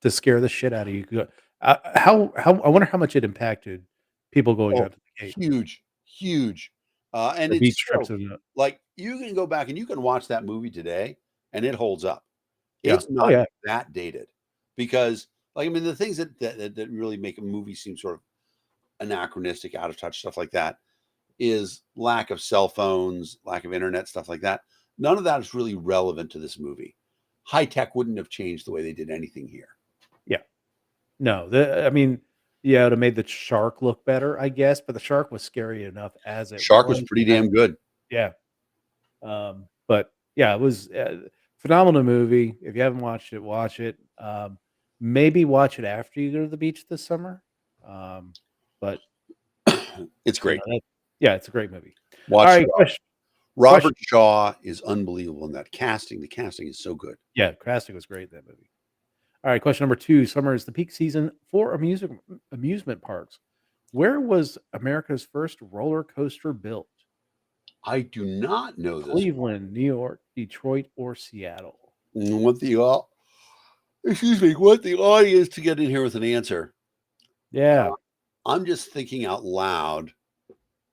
To scare the shit out of you. I wonder how much it impacted people going out to the Cape. Huge. And The it's beach trips so, and like you can go back and you can watch that movie today and it holds up. Yeah. It's not that dated because like, I mean, the things that really make a movie seem sort of anachronistic, out of touch, stuff like that is lack of cell phones, lack of internet, stuff like that. None of that is really relevant to this movie. High tech wouldn't have changed the way they did anything here. Yeah. No, it would have made the shark look better, I guess, but the shark was scary enough as it Shark was pretty damn good. Yeah. But yeah, it was a phenomenal movie. If you haven't watched it, watch it. Maybe watch it after you go to the beach this summer. But it's great. It's a great movie. Watch All right, it. Robert Shaw is unbelievable in that casting. The casting is so good. Yeah, casting was great in that movie. All right, question number 2. Summer is the peak season for amusement parks. Where was America's first roller coaster built? I do not know this. Cleveland, New York, Detroit, or Seattle? Want the audience to get in here with an answer. Yeah. I'm just thinking out loud.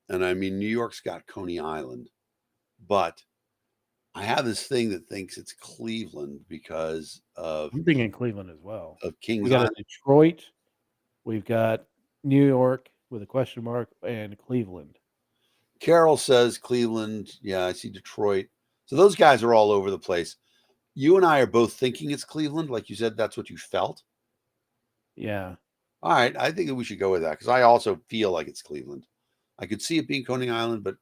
And I mean, New York's got Coney Island, but I have this thing that thinks it's Cleveland because of I'm thinking Cleveland as well. Of Kings we got Island. Detroit, we've got New York with a question mark, and Cleveland. Carol says Cleveland. Yeah, I see Detroit. So those guys are all over the place. You and I are both thinking it's Cleveland, like you said. That's what you felt. Yeah. All right, I think that we should go with that because I also feel like it's Cleveland. I could see it being Coney Island, but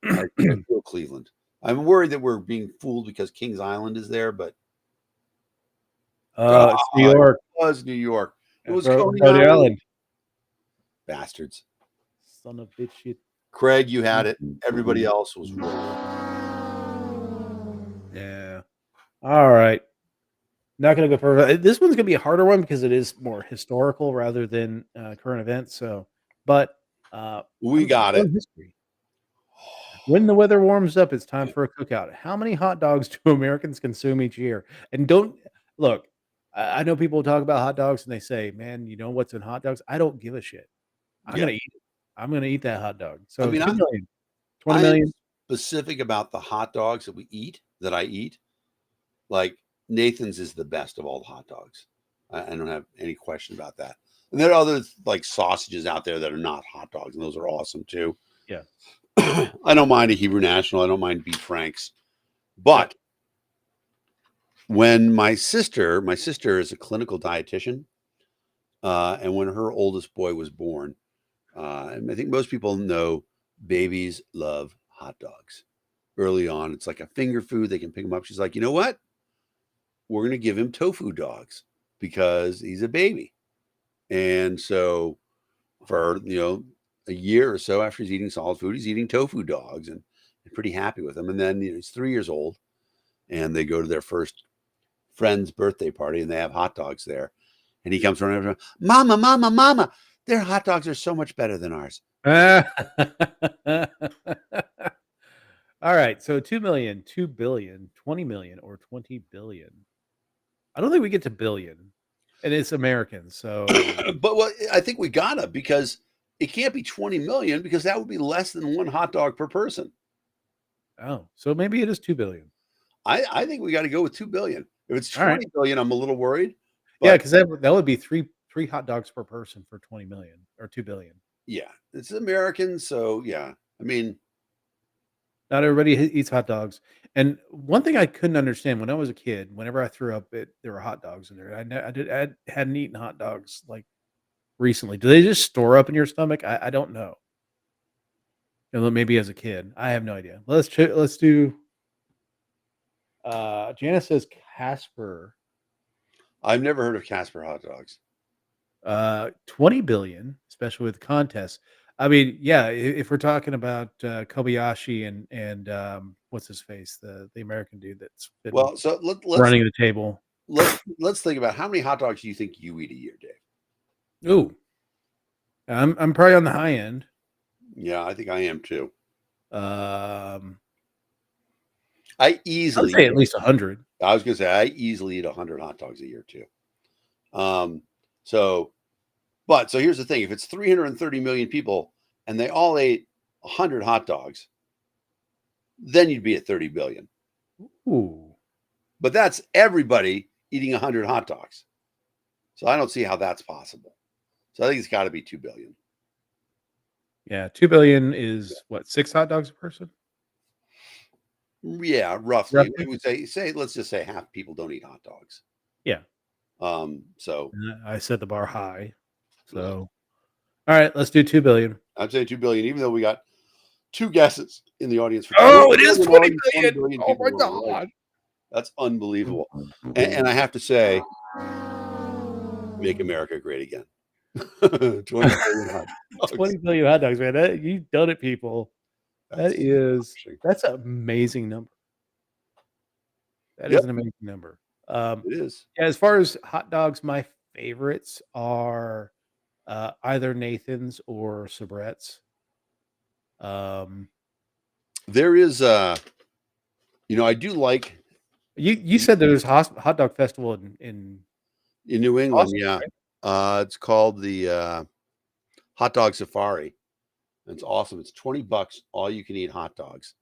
I feel Cleveland. I'm worried that we're being fooled because Kings Island is there, but it's New York. It was New York. It was Coney Coney Island. Island. Bastards. Son of bitch shit. Craig, you had it. Everybody else was wrong. Yeah. All right. Not going to go further. This one's going to be a harder one because it is more historical rather than current events. So, but we got it. History. When the weather warms up, it's time for a cookout. How many hot dogs do Americans consume each year? And don't look. I know people talk about hot dogs and they say, "Man, you know what's in hot dogs?" I don't give a shit. I'm gonna eat it. I'm gonna eat that hot dog. So, I mean, 2 million, 20 million. Specific about the hot dogs that I eat. Like Nathan's is the best of all the hot dogs. I don't have any question about that. And there are other like sausages out there that are not hot dogs, and those are awesome too. Yeah. I don't mind a Hebrew National. I don't mind beef franks. But when my sister is a clinical dietitian, and when her oldest boy was born, and I think most people know babies love hot dogs. Early on, it's like a finger food. They can pick them up. She's like, you know what? We're going to give him tofu dogs because he's a baby. And so for, a year or so after he's eating solid food, he's eating tofu dogs and pretty happy with them. And then he's 3 years old and they go to their first friend's birthday party and they have hot dogs there. And he comes running over, Mama, their hot dogs are so much better than ours. All right. So 2 million, 2 billion, 20 million, or 20 billion. I don't think we get to billion. And it's American. So But what I think we gotta, because it can't be 20 million, because that would be less than one hot dog per person. so maybe it is 2 billion. I think we got to go with 2 billion. If it's All right. 20 billion, I'm a little worried. Yeah, But because that would be three hot dogs per person for 20 million or 2 billion. yeah, it's American, so yeah. I mean, Not everybody eats hot dogs. And one thing I couldn't understand when I was a kid, whenever I threw up, there were hot dogs in there. I hadn't eaten hot dogs like recently. Do they just store up in your stomach? I don't know. Maybe as a kid, I have no idea. Let's do. Janice says Casper. I've never heard of Casper hot dogs. 20 billion, especially with contests. I mean, yeah, if we're talking about Kobayashi and what's his face, the American dude that's been Well, so let's running the table. let's think about how many hot dogs do you think you eat a year, Dave? Ooh, I'm probably on the high end. Yeah, I think I am too. Um, I easily I'd say at least 100. I was gonna say I easily eat 100 hot dogs a year too. So here's the thing: if it's 330 million people and they all ate 100 hot dogs, then you'd be at 30 billion. Ooh, But that's everybody eating 100 hot dogs. So I don't see how that's possible. So I think it's got to be 2 billion. yeah, 2 billion is what, 6 hot dogs a person? Yeah, roughly. Roughly? We would say let's just say half people don't eat hot dogs. Yeah. So I set the bar high. So, all right, let's do 2 billion. I'd say 2 billion, even though we got 2 guesses in the audience. For Oh, it is 20 billion. billion. Oh my People were right. God. That's unbelievable. And I have to say, make America great again. 20 billion hot dogs. 20 billion hot dogs, man. You've done it, people. That's an amazing number. That is an amazing number. It is. Yeah, as far as hot dogs, my favorites are either Nathan's or Sabret's. There is I do like You said there's hot dog festival in New England, Austin, yeah. right? It's called the Hot Dog Safari. It's awesome. It's $20, all you can eat hot dogs.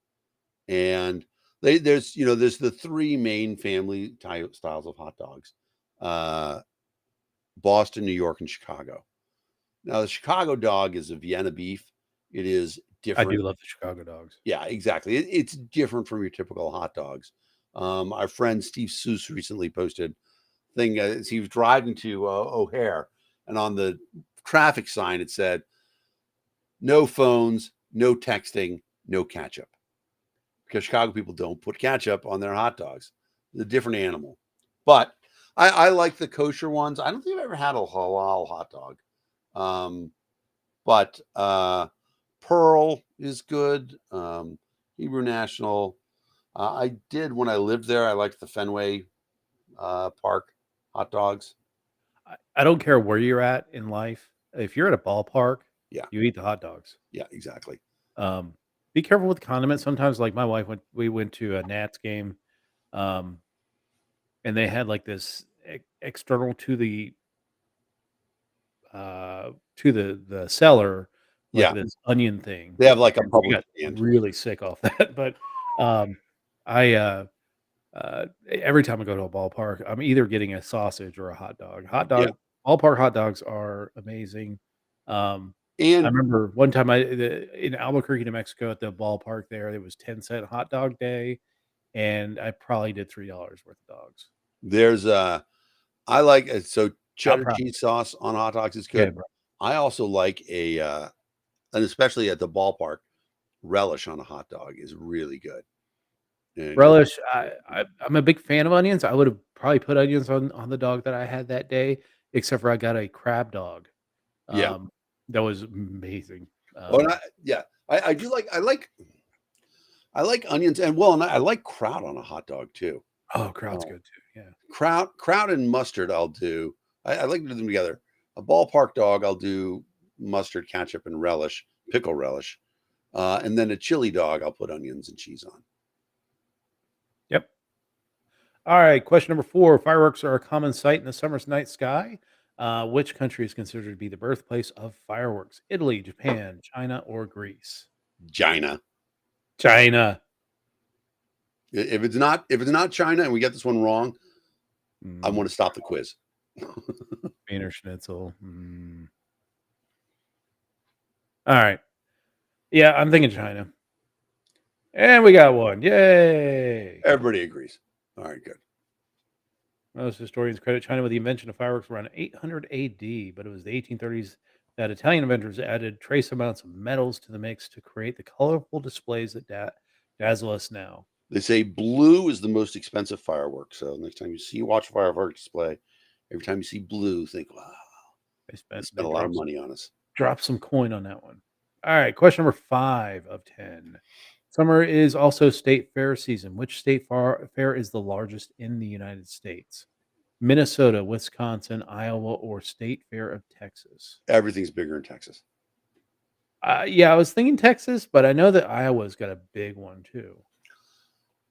And there's the 3 main family styles of hot dogs. Boston, New York, and Chicago. Now the Chicago dog is a Vienna beef. It is different. I do love the Chicago dogs. Yeah, exactly. It's different from your typical hot dogs. Our friend Steve Seuss recently posted thing as he was driving to O'Hare, and on the traffic sign it said, "No phones, no texting, no ketchup," because Chicago people don't put ketchup on their hot dogs. It's a different animal. But I like the kosher ones. I don't think I've ever had a halal hot dog. But Pearl is good. Hebrew National. I did when I lived there. I liked the Fenway Park hot dogs. I don't care where you're at in life. If you're at a ballpark, Yeah. you eat the hot dogs. Yeah, exactly. Be careful with condiments. Sometimes, like my wife we went to a Nats game, and they had like this external to the cellar, like this onion thing. They have like a We public got stand. really sick off that. But I every time I go to a ballpark, I'm either getting a sausage or a hot dog. Ballpark hot dogs are amazing. I And remember one time in Albuquerque, New Mexico, at the ballpark there, it was 10-cent hot dog day, and I probably did $3 worth of dogs. there's I like so cheddar cheese sauce on hot dogs is good. Yeah, I also like and especially at the ballpark, relish on a hot dog is really good. And relish. I'm a big fan of onions. I would have probably put onions on the dog that I had that day, except for I got a crab dog. Yeah. That was amazing. I do like I like onions and I like kraut on a hot dog too. Oh, kraut's good too. Yeah, Kraut and mustard I'll do. I like to do them together. A ballpark dog I'll do mustard, ketchup, and relish, pickle relish. And then a chili dog, I'll put onions and cheese on. Yep. All right. Question number 4. Fireworks are a common sight in the summer's night sky. Which country is considered to be the birthplace of fireworks? Italy, Japan, China, or Greece? China. China. If it's not China and we get this one wrong, I want to stop the quiz. Wiener Schnitzel. All right. Yeah, I'm thinking China. And we got one. Yay. Everybody agrees. All right, good. Most historians credit China with the invention of fireworks around 800 AD, but it was the 1830s that Italian inventors added trace amounts of metals to the mix to create the colorful displays that dazzle us now. They say blue is the most expensive firework. So next time you watch a firework display, every time you see blue, think, wow, They they spent spent a lot of money on us. Drop some coin on that one. All right, question number 5 of 10. Summer is also state fair season. Which state fair is the largest in the United States? Minnesota, Wisconsin, Iowa, or State Fair of Texas? Everything's bigger in Texas. Yeah, I was thinking Texas, but I know that Iowa's got a big one too.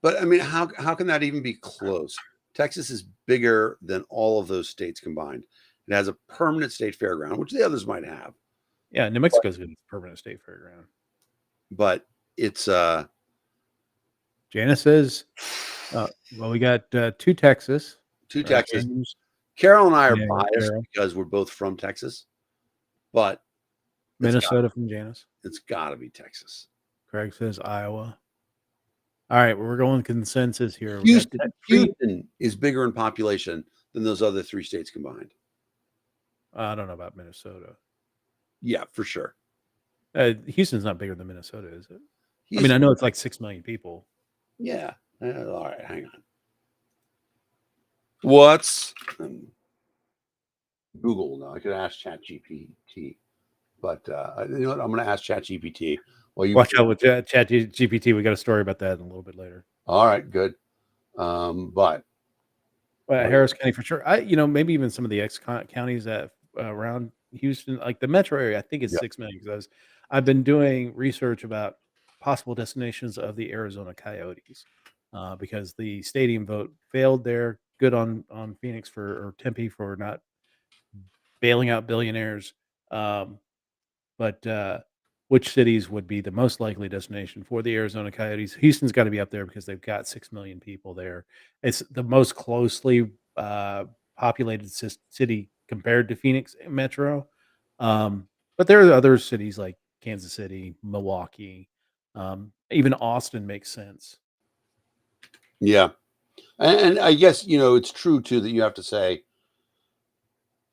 But I mean, how can that even be close? Texas is bigger than all of those states combined. It has a permanent state fairground, which the others might have. Yeah, New Mexico's got a permanent state fairground. But it's Janice says, well, we got 2 Texas. Texas. James. Carol and I are Yeah, biased Carol. because we're both from Texas, but Minnesota from Janice. it's got to be Texas. Craig says Iowa. All right, we're going consensus here. We got Houston is bigger in population than those other 3 states combined. I don't know about Minnesota. Yeah, for sure. Houston's not bigger than Minnesota, is it? Houston, I mean, I know it's like 6 million people. Yeah. All right, hang on. What's Google? No, I could ask ChatGPT, but you know what? I'm going to ask ChatGPT. Well, you Watch out with ChatGPT. We got a story about that a little bit later. All right, good. But Harris County for sure. Maybe even some of the counties that around Houston, like the metro area, I think it's 6 million. Because I've been doing research about possible destinations of the Arizona Coyotes because the stadium vote failed there. Good on Phoenix or Tempe for not bailing out billionaires. But which cities would be the most likely destination for the Arizona Coyotes? Houston's got to be up there because they've got 6 million people there. It's the most closely populated city compared to Phoenix Metro. But there are other cities like Kansas City, Milwaukee, even Austin makes sense. yeah, and I guess it's true too that you have to say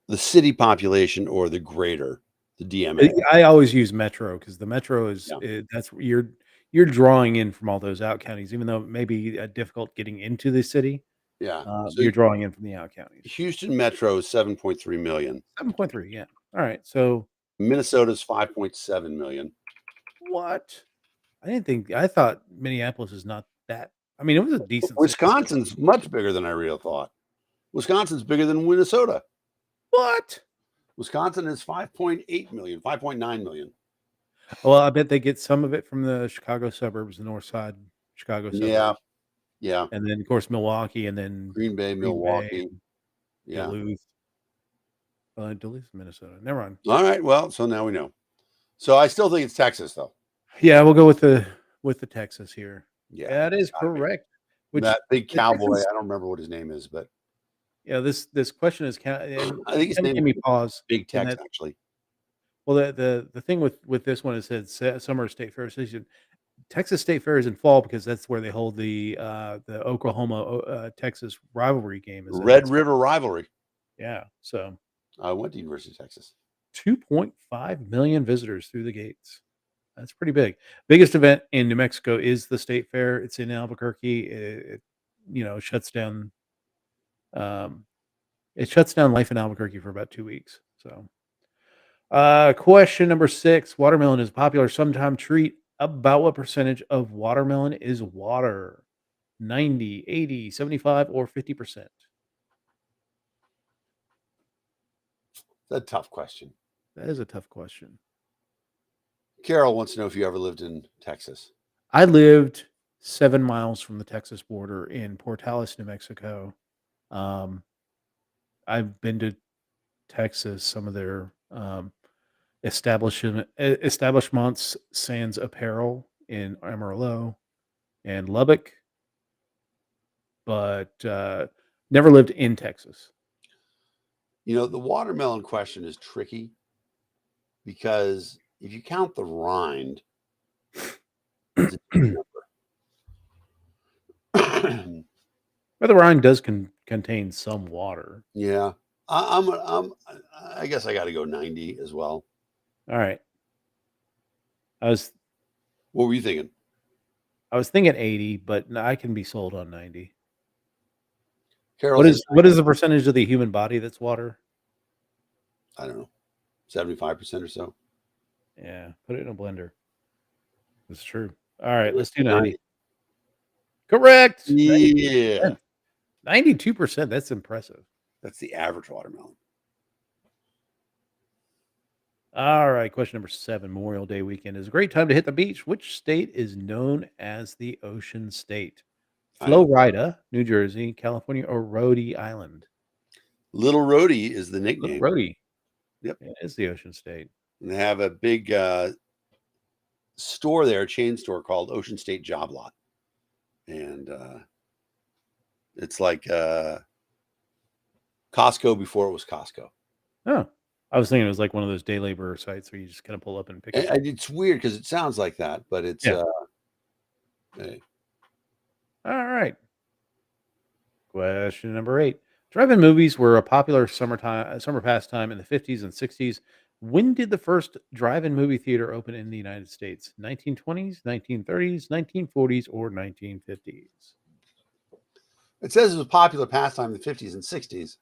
the city population or the greater. The DMA. I always use Metro because the Metro is that's you're drawing in from all those out counties, even though it may be difficult getting into the city. Yeah, so you're drawing in from the out counties. Houston Metro is 7.3 million. 7.3, yeah. All right, so Minnesota's 5.7 million. What? I thought Minneapolis is not that. I mean, it was a decent. Wisconsin's much bigger than I really thought. Wisconsin's bigger than Minnesota. What? Wisconsin is 5.8 million, 5.9 million. Well, I bet they get some of it from the Chicago suburbs, the north side Chicago suburbs. Yeah. And then, of course, Milwaukee, and then Green Bay, Milwaukee. Yeah. Duluth, Minnesota. Never mind. All right. Well, so now we know. So I still think it's Texas, though. Yeah, we'll go with the Texas here. Yeah, that is correct. That big cowboy, I don't remember what his name is, but this question is I think his name gave me pause. Big Tex, actually. Well, the thing with this one is that summer state fair season. Texas State Fair is in fall because that's where they hold the Oklahoma Texas rivalry game. Red River rivalry. Yeah, so I went to University of Texas. 2.5 million visitors through the gates. That's pretty big. Biggest event in New Mexico is the State Fair. It's in Albuquerque. It shuts down. It shuts down life in Albuquerque for about 2 weeks. So, question number 6: watermelon is a popular sometime treat. About what percentage of watermelon is water? 90, 80, 75, or 50%? That's a tough question. That is a tough question. Carol wants to know if you ever lived in Texas. I lived 7 miles from the Texas border in Portales, New Mexico. I've been to Texas, some of their establishments, sans apparel in Amarillo and Lubbock, but never lived in Texas. You know, the watermelon question is tricky because if you count the rind, it's a big number. But the rind does contain some water. Yeah, I guess I got to go 90 as well. All right. What were you thinking? I was thinking 80, but I can be sold on 90. Carol, What is the percentage of the human body that's water? I don't know, 75% or so. Yeah, put it in a blender. That's true. All right, let's do 90. Correct. Yeah. 92%. That's impressive. That's the average watermelon. All right, question number 7. Memorial Day weekend is a great time to hit the beach. Which state is known as the Ocean State? Florida, New Jersey, California, or Rhode Island? Little Rhodey is the nickname. Little Rhodey. Yep. It is the Ocean State. And they have a big store there, a chain store called Ocean State Job Lot. And it's like Costco before it was Costco. Oh, I was thinking it was like one of those day labor sites where you just kind of pull up and pick it up. And it's weird because it sounds like that, but it's hey. All right. Question number 8. Drive-in movies were a popular summer pastime in the 50s and 60s. When did the first drive-in movie theater open in the United States? 1920s, 1930s, 1940s, or 1950s? It says it was a popular pastime in the 50s and 60s.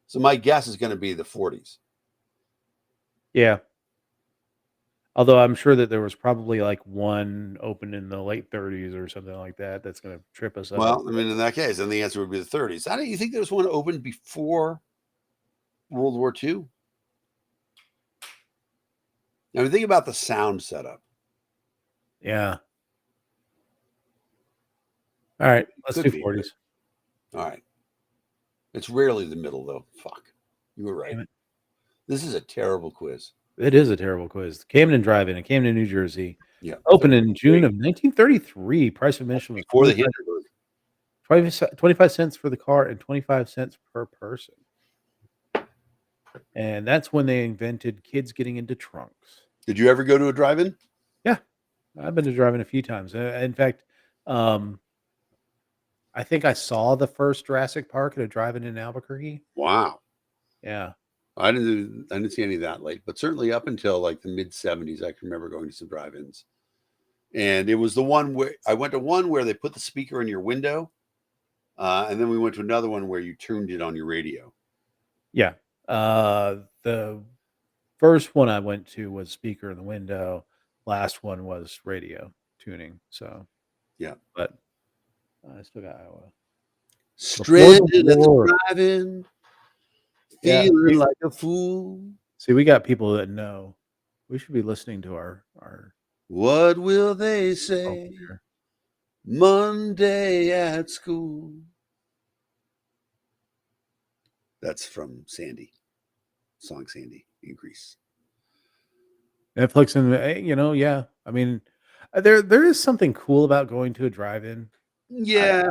So my guess is going to be the 40s. Yeah. Although I'm sure that there was probably like one open in the late 30s or something like that. That's going to trip us up. Well, I mean, in that case, then the answer would be the 30s. How do you think there was one opened before World War II? I mean, think about the sound setup. Yeah. All right. Let's do 40s. All right. It's rarely the middle, though. Fuck. You were right. This is a terrible quiz. It is a terrible quiz. Camden Drive-In in Camden, New Jersey. Yeah. Opened in June of 1933. Price of admission was before the Hindenburg. 25 cents for the car and 25 cents per person. And that's when they invented kids getting into trunks. Did you ever go to a drive-in? Yeah. I've been to drive-in a few times. In fact, I think I saw the first Jurassic Park at a drive-in in Albuquerque. Wow. Yeah. I didn't see any of that late, but certainly up until like the mid 70s, I can remember going to some drive-ins. And it was the one where I went to one where they put the speaker in your window. And then we went to another one where you tuned it on your radio. Yeah. The first one I went to was speaker in the window. Last one was radio tuning. So, yeah. But I still got Iowa. Stranded at the drive-in. Feeling like a fool. See, we got people that know. We should be listening to our What will they say Monday at school? That's from Sandy. Song Sandy in Greece. Netflix and yeah. I mean, there is something cool about going to a drive-in. Yeah.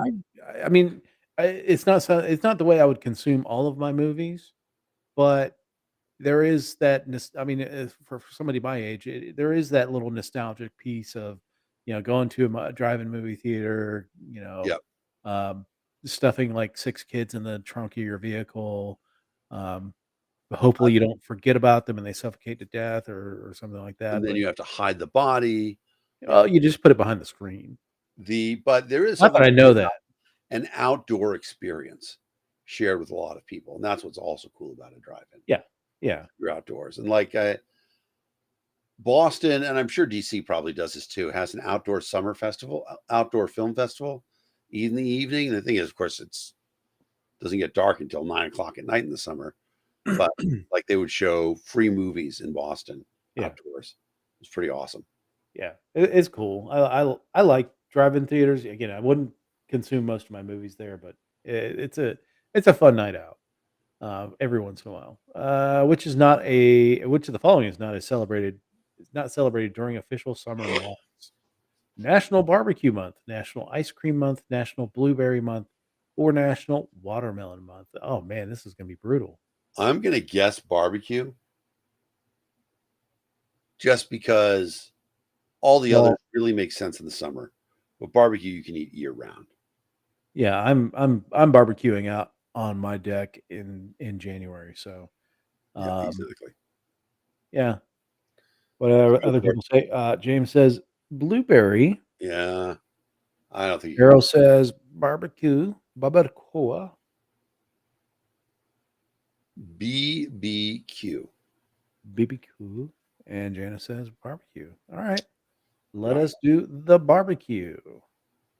I mean, it's not the way I would consume all of my movies. But there is that, I mean, for somebody my age, there is that little nostalgic piece of, going to a drive-in movie theater, stuffing like 6 kids in the trunk of your vehicle. Hopefully you don't forget about them and they suffocate to death or something like that. And then you have to hide the body. Well, you just put it behind the screen. But there is not that I know that an outdoor experience shared with a lot of people, and that's what's also cool about a drive-in. Yeah, you're outdoors, and like Boston, and I'm sure DC probably does this too, has an outdoor summer festival, outdoor film festival in the evening. And the thing is, of course, doesn't get dark until 9 o'clock at night in the summer, but like they would show free movies in Boston outdoors. It's pretty awesome. Yeah, it's cool. I like drive-in theaters. Again, I wouldn't consume most of my movies there, but it's a fun night out every once in a while. Which of the following is not a celebrated. It's not celebrated during official summer months: National Barbecue Month, National Ice Cream Month, National Blueberry Month, or National Watermelon Month. Oh man, this is gonna be brutal. I'm gonna guess barbecue, just because all the Well, others really make sense in the summer, but barbecue you can eat year round. yeah, I'm barbecuing out on my deck in January. So Yeah, um, exactly. yeah. What Go other for it. people say? James says blueberry. Yeah, I don't think you Carol says barbecue. Barbacoa. BBQ. BBQ. And Janice says barbecue. All right. Let Right. us do the barbecue.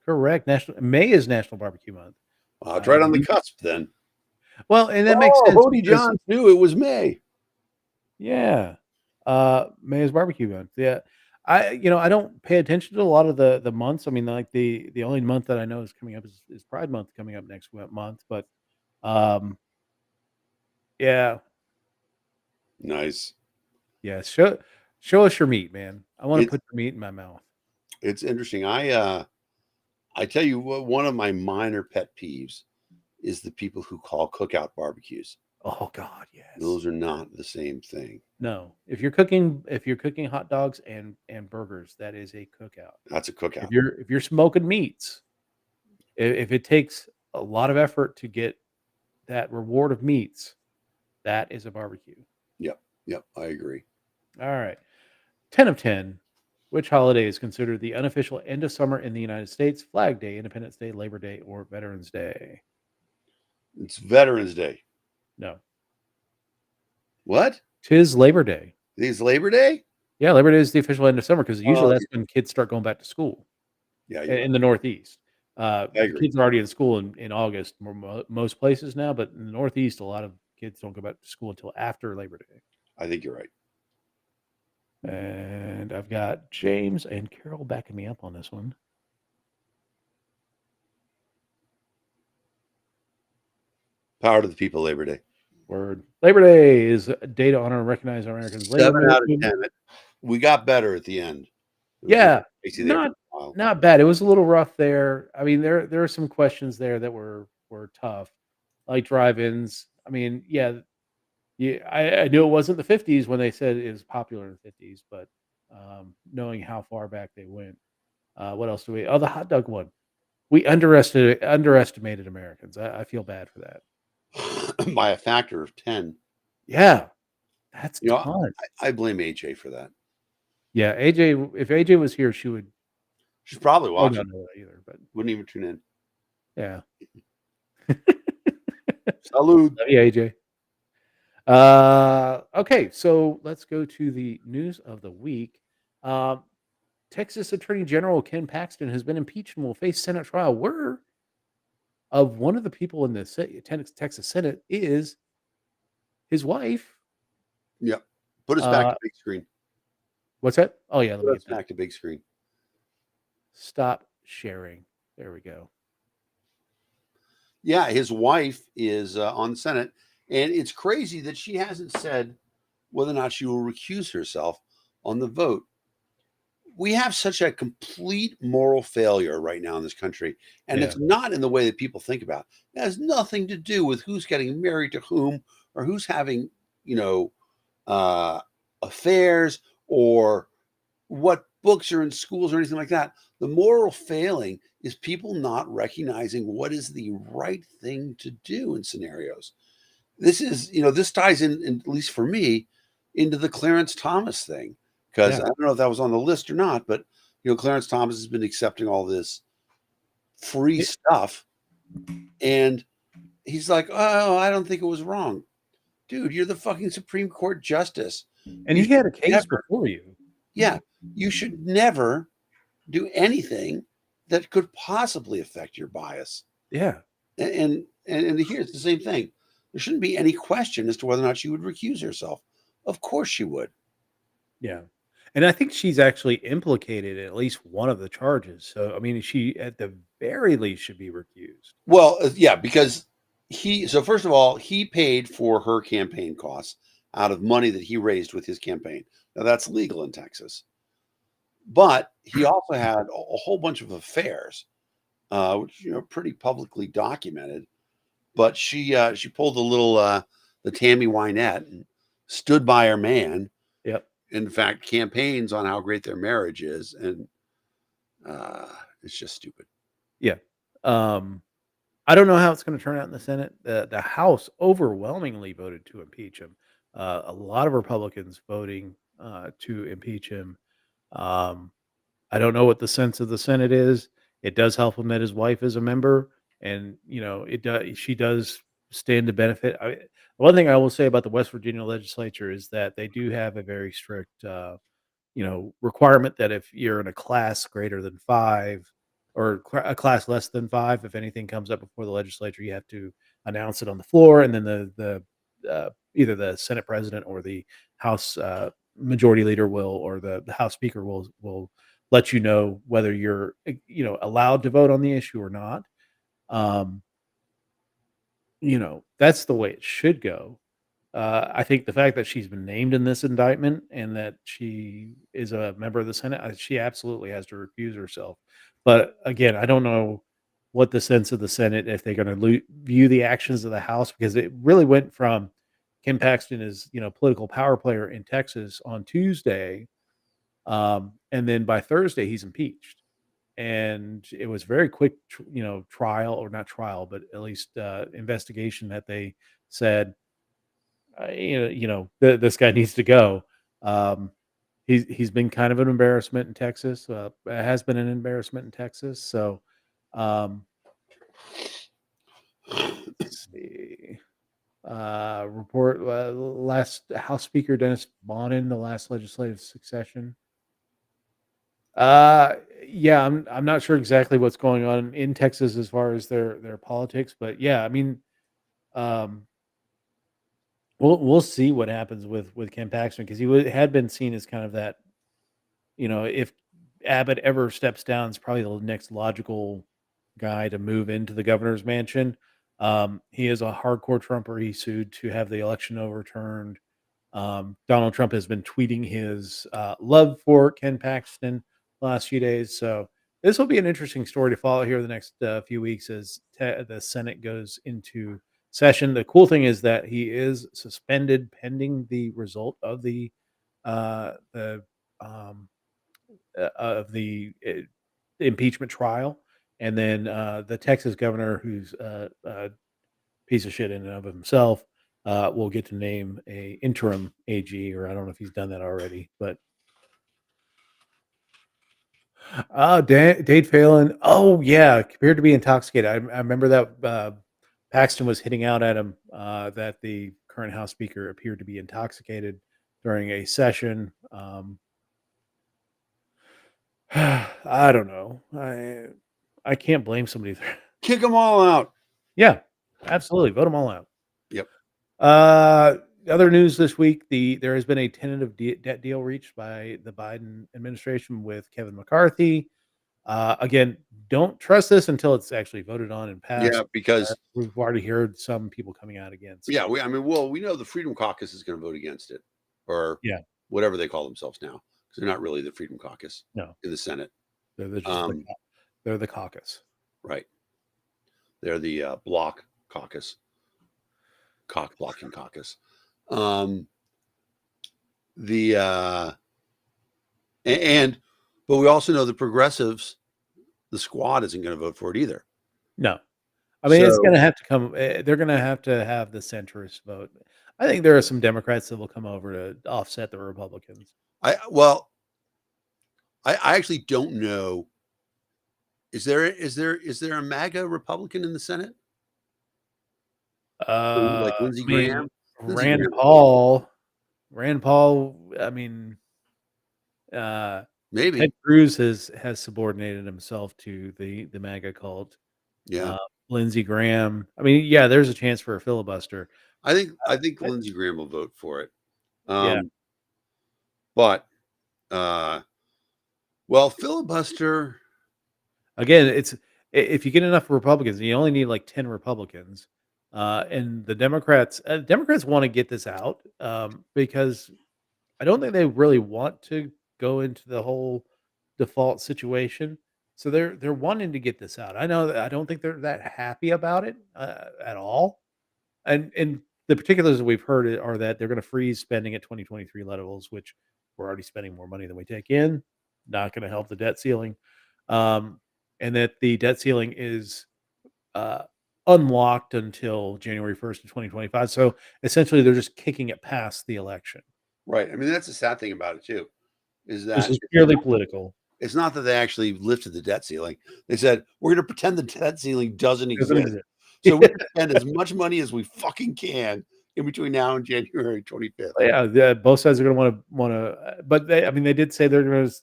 Correct. May is National Barbecue Month. Well, it's right on the You- cusp then. well, and that makes Oh, sense Hody because Johns knew it was May. yeah, May is barbecue month. Yeah, I don't pay attention to a lot of the months. I mean, like the only month that I know is coming up is Pride Month coming up next month. But um, yeah, Nice. yeah. Show us your meat, man. I want to It's put your meat in my mouth. it's interesting. I tell you what, one of my minor pet peeves is the people who call cookout barbecues. Oh God, yes. Those are not the same thing. No, if you're cooking hot dogs and burgers, that is a cookout. That's a cookout. If you're smoking meats, if it takes a lot of effort to get that reward of meats, that is a barbecue. Yep. Yep. I agree. All right. 10 of 10. Which holiday is considered the unofficial end of summer in the United States? Flag Day, Independence Day, Labor Day, or Veterans Day? It's Veterans Day. No. What? 'Tis Labor Day. Is Labor Day? Yeah, Labor Day is the official end of summer because usually Oh, that's when kids start going back to school yeah, in you're right. the Northeast. I The agree. kids are already in school in August, most places now, but in the Northeast, a lot of kids don't go back to school until after Labor Day. I think you're right. And I've got James and Carol backing me up on this one. Power to the people, Labor Day. Word. Labor Day is a day to honor and recognize Americans' labor 7 out of movement. 10. We got better at the end. It was Yeah, crazy there for not a while. not bad. It was a little rough there. I mean, there are some questions there that were tough, like drive-ins. I mean, yeah, I knew it wasn't the 50s when they said it was popular in the 50s, but knowing how far back they went, what else do we? Oh, the hot dog one. We underestimated Americans. I feel bad for that. By a factor of 10. Yeah, that's You know, tons. I blame AJ for that. Yeah, AJ. If AJ was here, she would She's probably probably watching. not know that either. But Wouldn't even tune in. yeah, Salud. love you, AJ. Okay, so let's go to the news of the week. Um, Texas Attorney General Ken Paxton has been impeached and will face Senate trial. Of one of the people in the Texas Senate is his wife. Yep. Put us back Uh, to big screen. what's that? Oh yeah, let Put me us get that. back to big screen. Stop sharing. There we go. Yeah, his wife is on the Senate, and it's crazy that she hasn't said whether or not she will recuse herself on the vote. We have such a complete moral failure right now in this country, and Yeah. it's not in the way that people think about. It has nothing to do with who's getting married to whom or who's having, you know, affairs or what books are in schools or anything like that. The moral failing is people not recognizing what is the right thing to do in scenarios. This is, this ties in, at least for me, into the Clarence Thomas thing. Because Yeah. I don't know if that was on the list or not, but Clarence Thomas has been accepting all this free stuff. And he's like, oh, I don't think it was wrong. Dude, you're the fucking Supreme Court justice. And he had a case before you. Yeah. You should never do anything that could possibly affect your bias. Yeah. And here's the same thing. There shouldn't be any question as to whether or not she would recuse herself. Of course she would. Yeah. And I think she's actually implicated in at least one of the charges. So, I mean, she at the very least should be recused. Well, yeah, because so first of all, he paid for her campaign costs out of money that he raised with his campaign. Now that's legal in Texas, but he also had a whole bunch of affairs, which pretty publicly documented. But she pulled a little the Tammy Wynette and stood by her man. Yep. In fact, campaigns on how great their marriage is, and it's just stupid. Yeah. I don't know how it's going to turn out in the Senate. The House overwhelmingly voted to impeach him. A lot of Republicans voting to impeach him. Um, I don't know what the sense of the Senate is. It does help him that his wife is a member, and it does. She does stand to benefit. One thing I will say about the West Virginia legislature is that they do have a very strict, requirement that if you're in a class greater than 5 or a class less than 5, if anything comes up before the legislature, you have to announce it on the floor, and then the either the Senate president or the House majority leader or the House Speaker will let you know whether you're allowed to vote on the issue or not. Um, that's the way it should go. I think the fact that she's been named in this indictment and that she is a member of the Senate, she absolutely has to recuse herself. But again, I don't know what the sense of the Senate, if they're going to view the actions of the House, because it really went from Ken Paxton is, political power player in Texas on Tuesday. And then by Thursday, he's impeached. And it was very quick, trial, or not trial, but at least investigation that they said, this guy needs to go. He's been kind of an embarrassment in Texas. Has been an embarrassment in Texas. So, let's see. Report last House Speaker Dennis Bonnen, the last legislative succession. Yeah, I'm not sure exactly what's going on in Texas as far as their politics, but yeah, I mean, um, we'll see what happens with Ken Paxton, because had been seen as kind of that, if Abbott ever steps down, it's probably the next logical guy to move into the governor's mansion. He is a hardcore Trumper. He sued to have the election overturned. Donald Trump has been tweeting his love for Ken Paxton the last few days. So this will be an interesting story to follow here the next few weeks as the Senate goes into session. The cool thing is that he is suspended pending the result of the impeachment trial, and then the Texas governor, who's a piece of shit in and of himself, will get to name a interim AG, or I don't know if he's done that already, but Dade Phelan. Oh yeah, appeared to be intoxicated. I remember that Paxton was hitting out at him, that the current House Speaker appeared to be intoxicated during a session. I don't know. I can't blame somebody. Kick them all out. Yeah, absolutely. Vote them all out. Yep. Other news this week: there has been a tentative debt deal reached by the Biden administration with Kevin McCarthy. Again, don't trust this until it's actually voted on and passed. Yeah, because we've already heard some people coming out against. Yeah, we know the Freedom Caucus is going to vote against it, or whatever they call themselves now, because they're not really the Freedom Caucus. No, in the Senate, they're the caucus. Right. They're the block caucus, cock blocking caucus. But we also know the progressives, the squad, isn't going to vote for it either. No, I mean, it's going to have to come. They're going to have the centrist vote. I think there are some Democrats that will come over to offset the Republicans. I actually don't know. Is there a MAGA Republican in the Senate? Like Lindsey Graham? Rand Paul. I mean, maybe Ted Cruz has subordinated himself to the MAGA cult. Yeah. Lindsey Graham. I mean, yeah, there's a chance for a filibuster. I think Lindsey Graham will vote for it. Yeah. But Well, filibuster. Again, if you get enough Republicans, you only need like 10 Republicans, and the Democrats want to get this out because I don't think they really want to go into the whole default situation. So they're wanting to get this out. I know that I don't think they're that happy about it at all. And the particulars that we've heard are that they're going to freeze spending at 2023 levels, which we're already spending more money than we take in. Not going to help the debt ceiling, and that the debt ceiling is uh, unlocked until January 1st of 2025. So essentially, they're just kicking it past the election. Right. I mean, that's the sad thing about it too, is This that is purely political. it's not that they actually lifted the debt ceiling. They said we're going to pretend the debt ceiling doesn't Doesn't exist. exist. So we can spend as much money as we fucking can in between now and January 25th. Yeah, both sides are going to want to, but I mean, they did say they're going to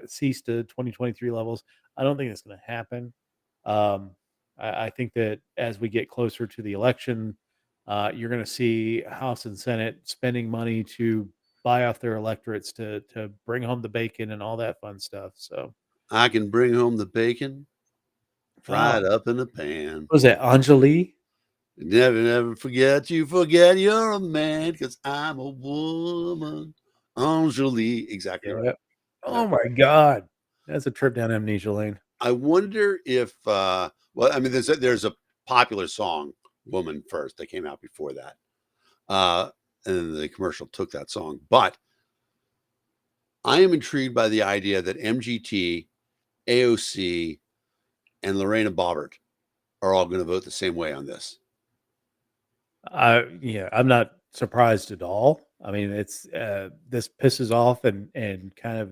cease to 2023 levels. I don't think that's going to happen. Um, I think that as we get closer to the election, you're going to see House and Senate spending money to buy off their electorates to bring home the bacon and all that fun stuff. So, I can bring home the bacon, fried up in the pan. what was that, Anjali? Never forget you're a man because I'm a woman. Anjali. Exactly right. Oh my God, that's a trip down amnesia lane. I wonder if, well, I mean, there's a popular song, Woman First, that came out before that. And the commercial took that song. But I am intrigued by the idea that MGT, AOC, and Lorena Bobbert are all going to vote the same way on this. Yeah, I'm not surprised at all. I mean, it's this pisses off and kind of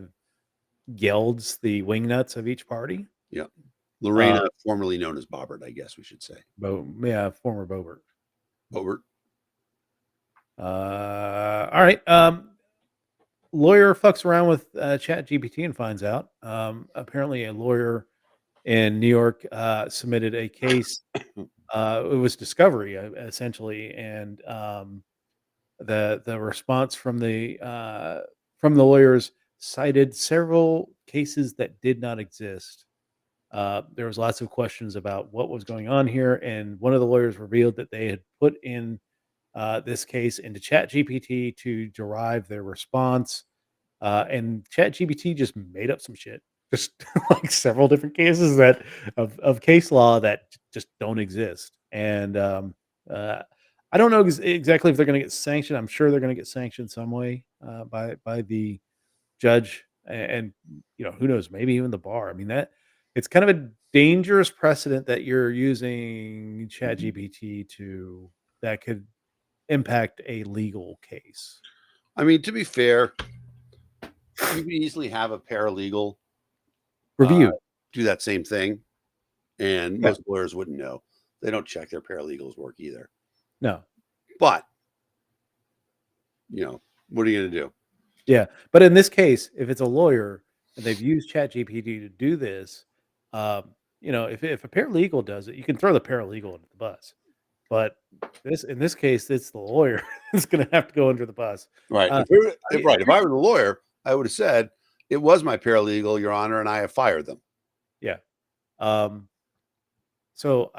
gilds the wingnuts of each party. Yeah. Lorena, formerly known as Bobbert, I guess we should say. Yeah, former Boebert. Bobbert. All right. Lawyer fucks around with Chat GPT and finds out. Apparently, a lawyer in New York submitted a case. It was discovery essentially, and the response from the lawyers cited several cases that did not exist. There was lots of questions about what was going on here, and one of the lawyers revealed that they had put in this case into ChatGPT to derive their response, and ChatGPT just made up some shit, just like several different cases that of case law that just don't exist. And I don't know exactly if they're going to get sanctioned. I'm sure they're going to get sanctioned some way by the judge, and who knows, maybe even the bar. I mean, that it's kind of a dangerous precedent that you're using ChatGPT to that could impact a legal case. I mean, to be fair, you can easily have a paralegal Review. Do that same thing, and most lawyers wouldn't know. They don't check their paralegals' work either. No. But, what are you going to do? Yeah. But in this case, if it's a lawyer and they've used ChatGPT to do this, if a paralegal does it, you can throw the paralegal under the bus. But in this case, it's the lawyer that's going to have to go under the bus. Right. If I were the lawyer, I would have said, it was my paralegal, Your Honor, and I have fired them. Yeah. So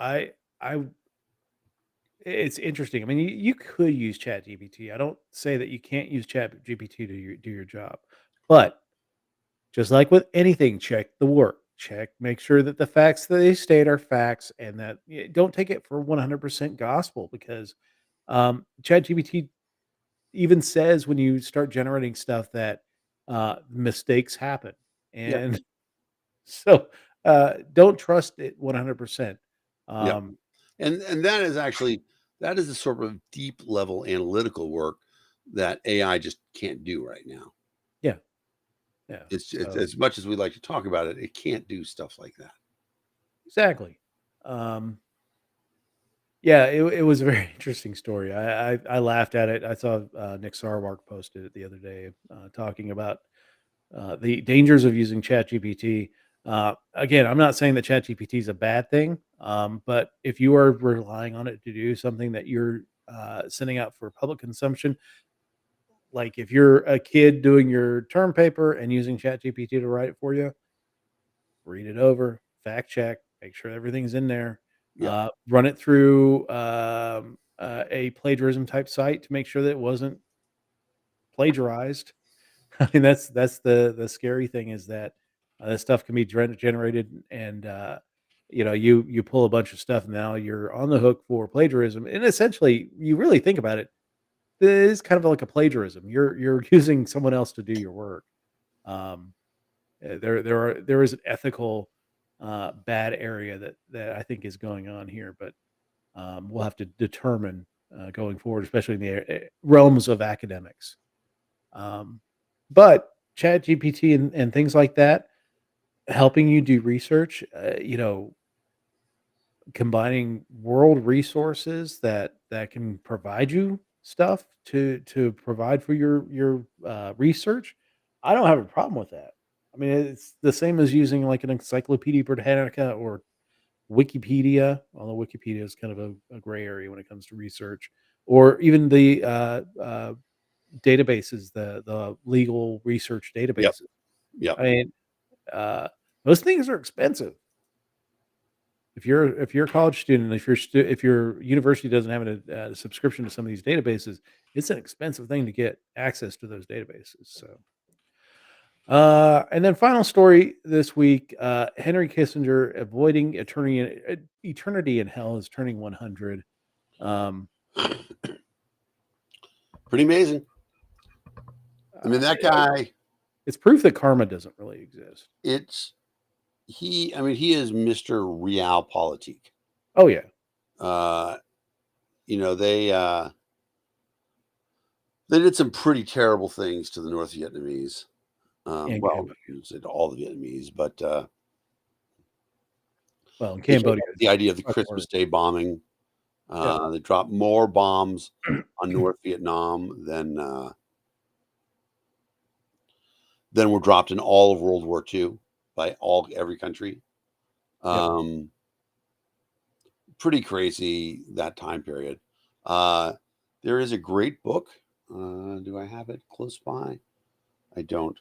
it's interesting. I mean, you could use ChatGPT. I don't say that you can't use ChatGPT to do your job, but just like with anything, check the work. Make sure that the facts that they state are facts, and that don't take it for 100% gospel, because ChatGPT even says when you start generating stuff that mistakes happen, and so don't trust it 100%. And that is a sort of deep level analytical work that AI just can't do right now. Yeah. It's as much as we like to talk about it, it can't do stuff like that. Exactly. It was a very interesting story. I laughed at it. I saw Nick Sarwark posted it the other day, talking about the dangers of using ChatGPT. Again, I'm not saying that ChatGPT is a bad thing, but if you are relying on it to do something that you're sending out for public consumption, like if you're a kid doing your term paper and using ChatGPT to write it for you, read it over, fact check, make sure everything's in there. Yeah. Run it through a plagiarism type site to make sure that it wasn't plagiarized. I mean, that's the scary thing is that this stuff can be generated, and you pull a bunch of stuff. Now you're on the hook for plagiarism, and essentially, you really think about it, it is kind of like a plagiarism. You're using someone else to do your work. Um, there is an ethical bad area that I think is going on here, but we'll have to determine going forward, especially in the realms of academics. But Chat GPT and things like that, helping you do research, combining world resources that can provide you stuff to provide for your research, I don't have a problem with that. I mean, it's the same as using like an Encyclopedia Britannica or Wikipedia, although Wikipedia is kind of a gray area when it comes to research, or even the databases, the legal research Yep. databases. Yep. I mean, those things are expensive. If you're a college student, if your university doesn't have a subscription to some of these databases, it's an expensive thing to get access to those databases. So, and then final story this week: Henry Kissinger avoiding eternity in hell is turning 100. Pretty amazing. I mean, that guy. It's proof that karma doesn't really exist. He is Mr. Realpolitik. Oh yeah. They did some pretty terrible things to the North Vietnamese. And Well, Cambodia. you said all the Vietnamese, but Well, in Cambodia, the idea of the much Christmas worse. Day bombing. Yeah. They dropped more bombs on North Vietnam than were dropped in all of World War II by every country. Pretty crazy that time period. There is a great book. Do I have it close by? I don't.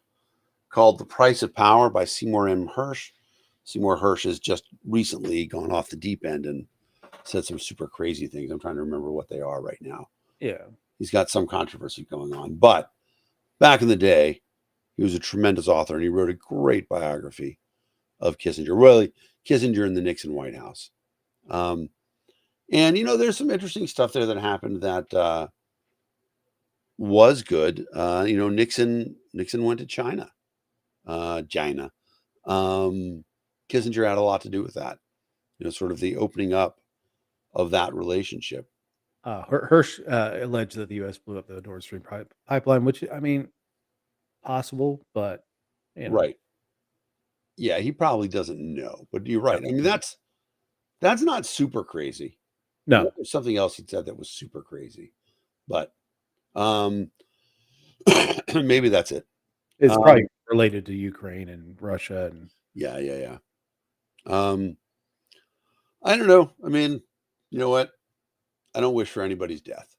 Called The Price of Power by Seymour M. Hersh. Seymour Hersh has just recently gone off the deep end and said some super crazy things. I'm trying to remember what they are right now. Yeah. He's got some controversy going on. But back in the day, he was a tremendous author, and he wrote a great biography of Kissinger. Really, Kissinger in the Nixon White House. And, there's some interesting stuff there that happened that was good. Nixon went to China. Kissinger had a lot to do with that. Sort of the opening up of that relationship. Hirsch alleged that the U.S. blew up the Nord Stream pipeline, which, I mean, possible, but Right. Yeah, he probably doesn't know, but you're right. I mean, that's not super crazy. No. There's something else he said that was super crazy, but maybe that's it. It's probably related to Ukraine and Russia and yeah. I don't know. I mean, you know what? I don't wish for anybody's death.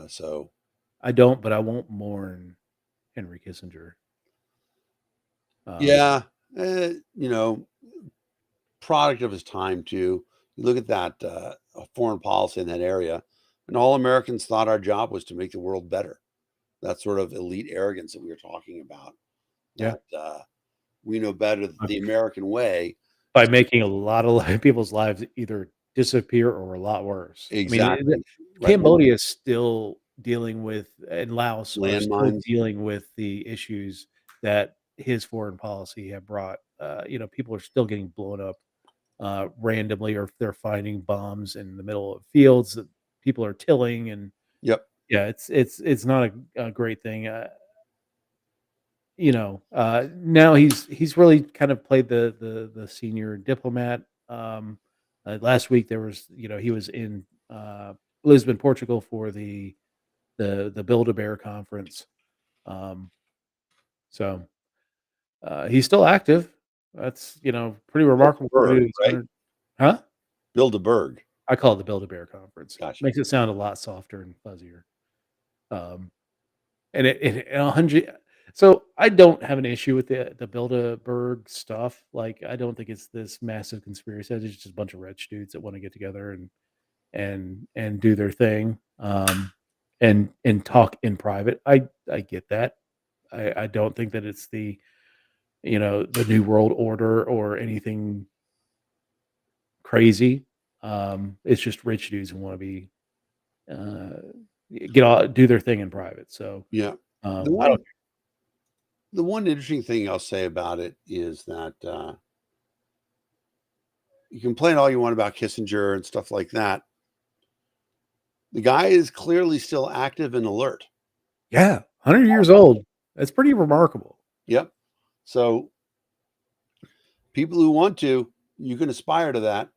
So I don't, but I won't mourn Henry Kissinger. Yeah, product of his time too. You look at that foreign policy in that area, and all Americans thought our job was to make the world better. That sort of elite arrogance that we were talking about. Yeah. That we know better the American way by making a lot of people's lives either disappear or a lot worse. Exactly. I mean, Cambodia is still dealing with, and Laos are still Landmines. dealing with the issues that his foreign policy have brought. People are still getting blown up randomly, or they're finding bombs in the middle of fields that people are tilling, and Yep. yeah, it's not a great thing. Now he's really kind of played the senior diplomat. Last week there was, he was in Lisbon, Portugal for the Build-A-Bear conference. So he's still active. That's, pretty remarkable. Right? Huh? Bilderberg. I call it the Build-A-Bear conference. Gotcha. Makes it sound a lot softer and fuzzier. and it 100. So I don't have an issue with the Bilderberg stuff. Like, I don't think it's this massive conspiracy. It's just a bunch of rich dudes that want to get together and do their thing, and talk in private. I get that. I don't think that it's the the new world order or anything crazy. It's just rich dudes who want to be uh, do their thing in private. So Yeah. The I don't. one interesting thing I'll say about it is that you can complain all you want about Kissinger and stuff like that. The guy is clearly still active and alert. Yeah, 100 years old. That's pretty remarkable. Yep. So people who want to, you can aspire to that.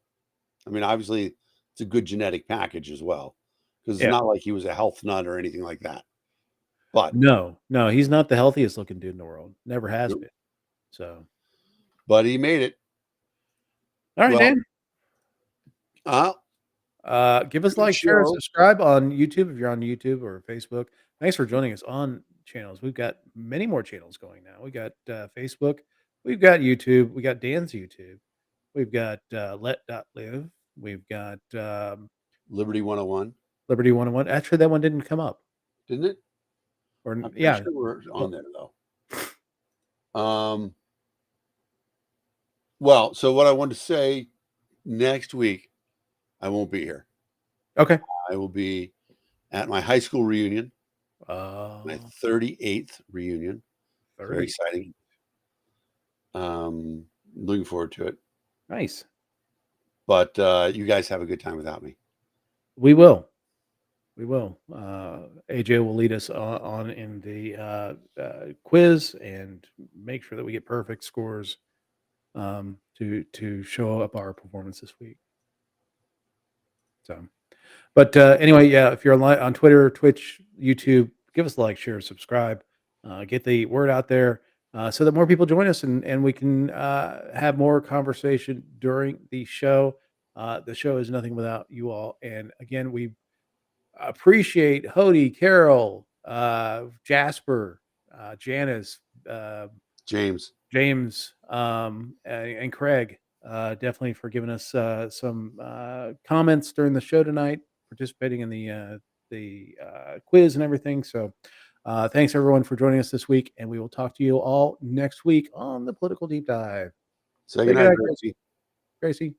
I mean, obviously, it's a good genetic package as well, because it's Yeah. not like he was a health nut or anything like that. But No, he's not the healthiest looking dude in the world. Never has Nope. been. So, he made it. all right, Well, Dan. Give us good like, share, and show. subscribe on YouTube if you're on YouTube or Facebook. Thanks for joining us on channels. We've got many more channels going now. We got Facebook, we've got YouTube, we got Dan's YouTube, we've got Let.live, we've got Liberty 101, Liberty 101. Actually, that one didn't come up. didn't it? Or I'm pretty yeah, sure we're on there though. Well, so what I want to say, next week, I won't be here. okay. I will be at my high school reunion, my 38th reunion. Very 30. exciting. Looking forward to it. Nice. But you guys have a good time without me. We will. We will. AJ will lead us on in the quiz and make sure that we get perfect scores to show up our performance this week. So, but anyway, yeah, if you're on Twitter, Twitch, YouTube, give us a like, share, subscribe, get the word out there so that more people join us and we can have more conversation during the show. The show is nothing without you all. And again, we appreciate Hody, Carol, Jasper, Janice, James, and Craig. Definitely for giving us some comments during the show tonight, participating in the quiz and everything. So thanks everyone for joining us this week, and we will talk to you all next week on the Political Deep Dive. say goodnight, Gracie. Gracie.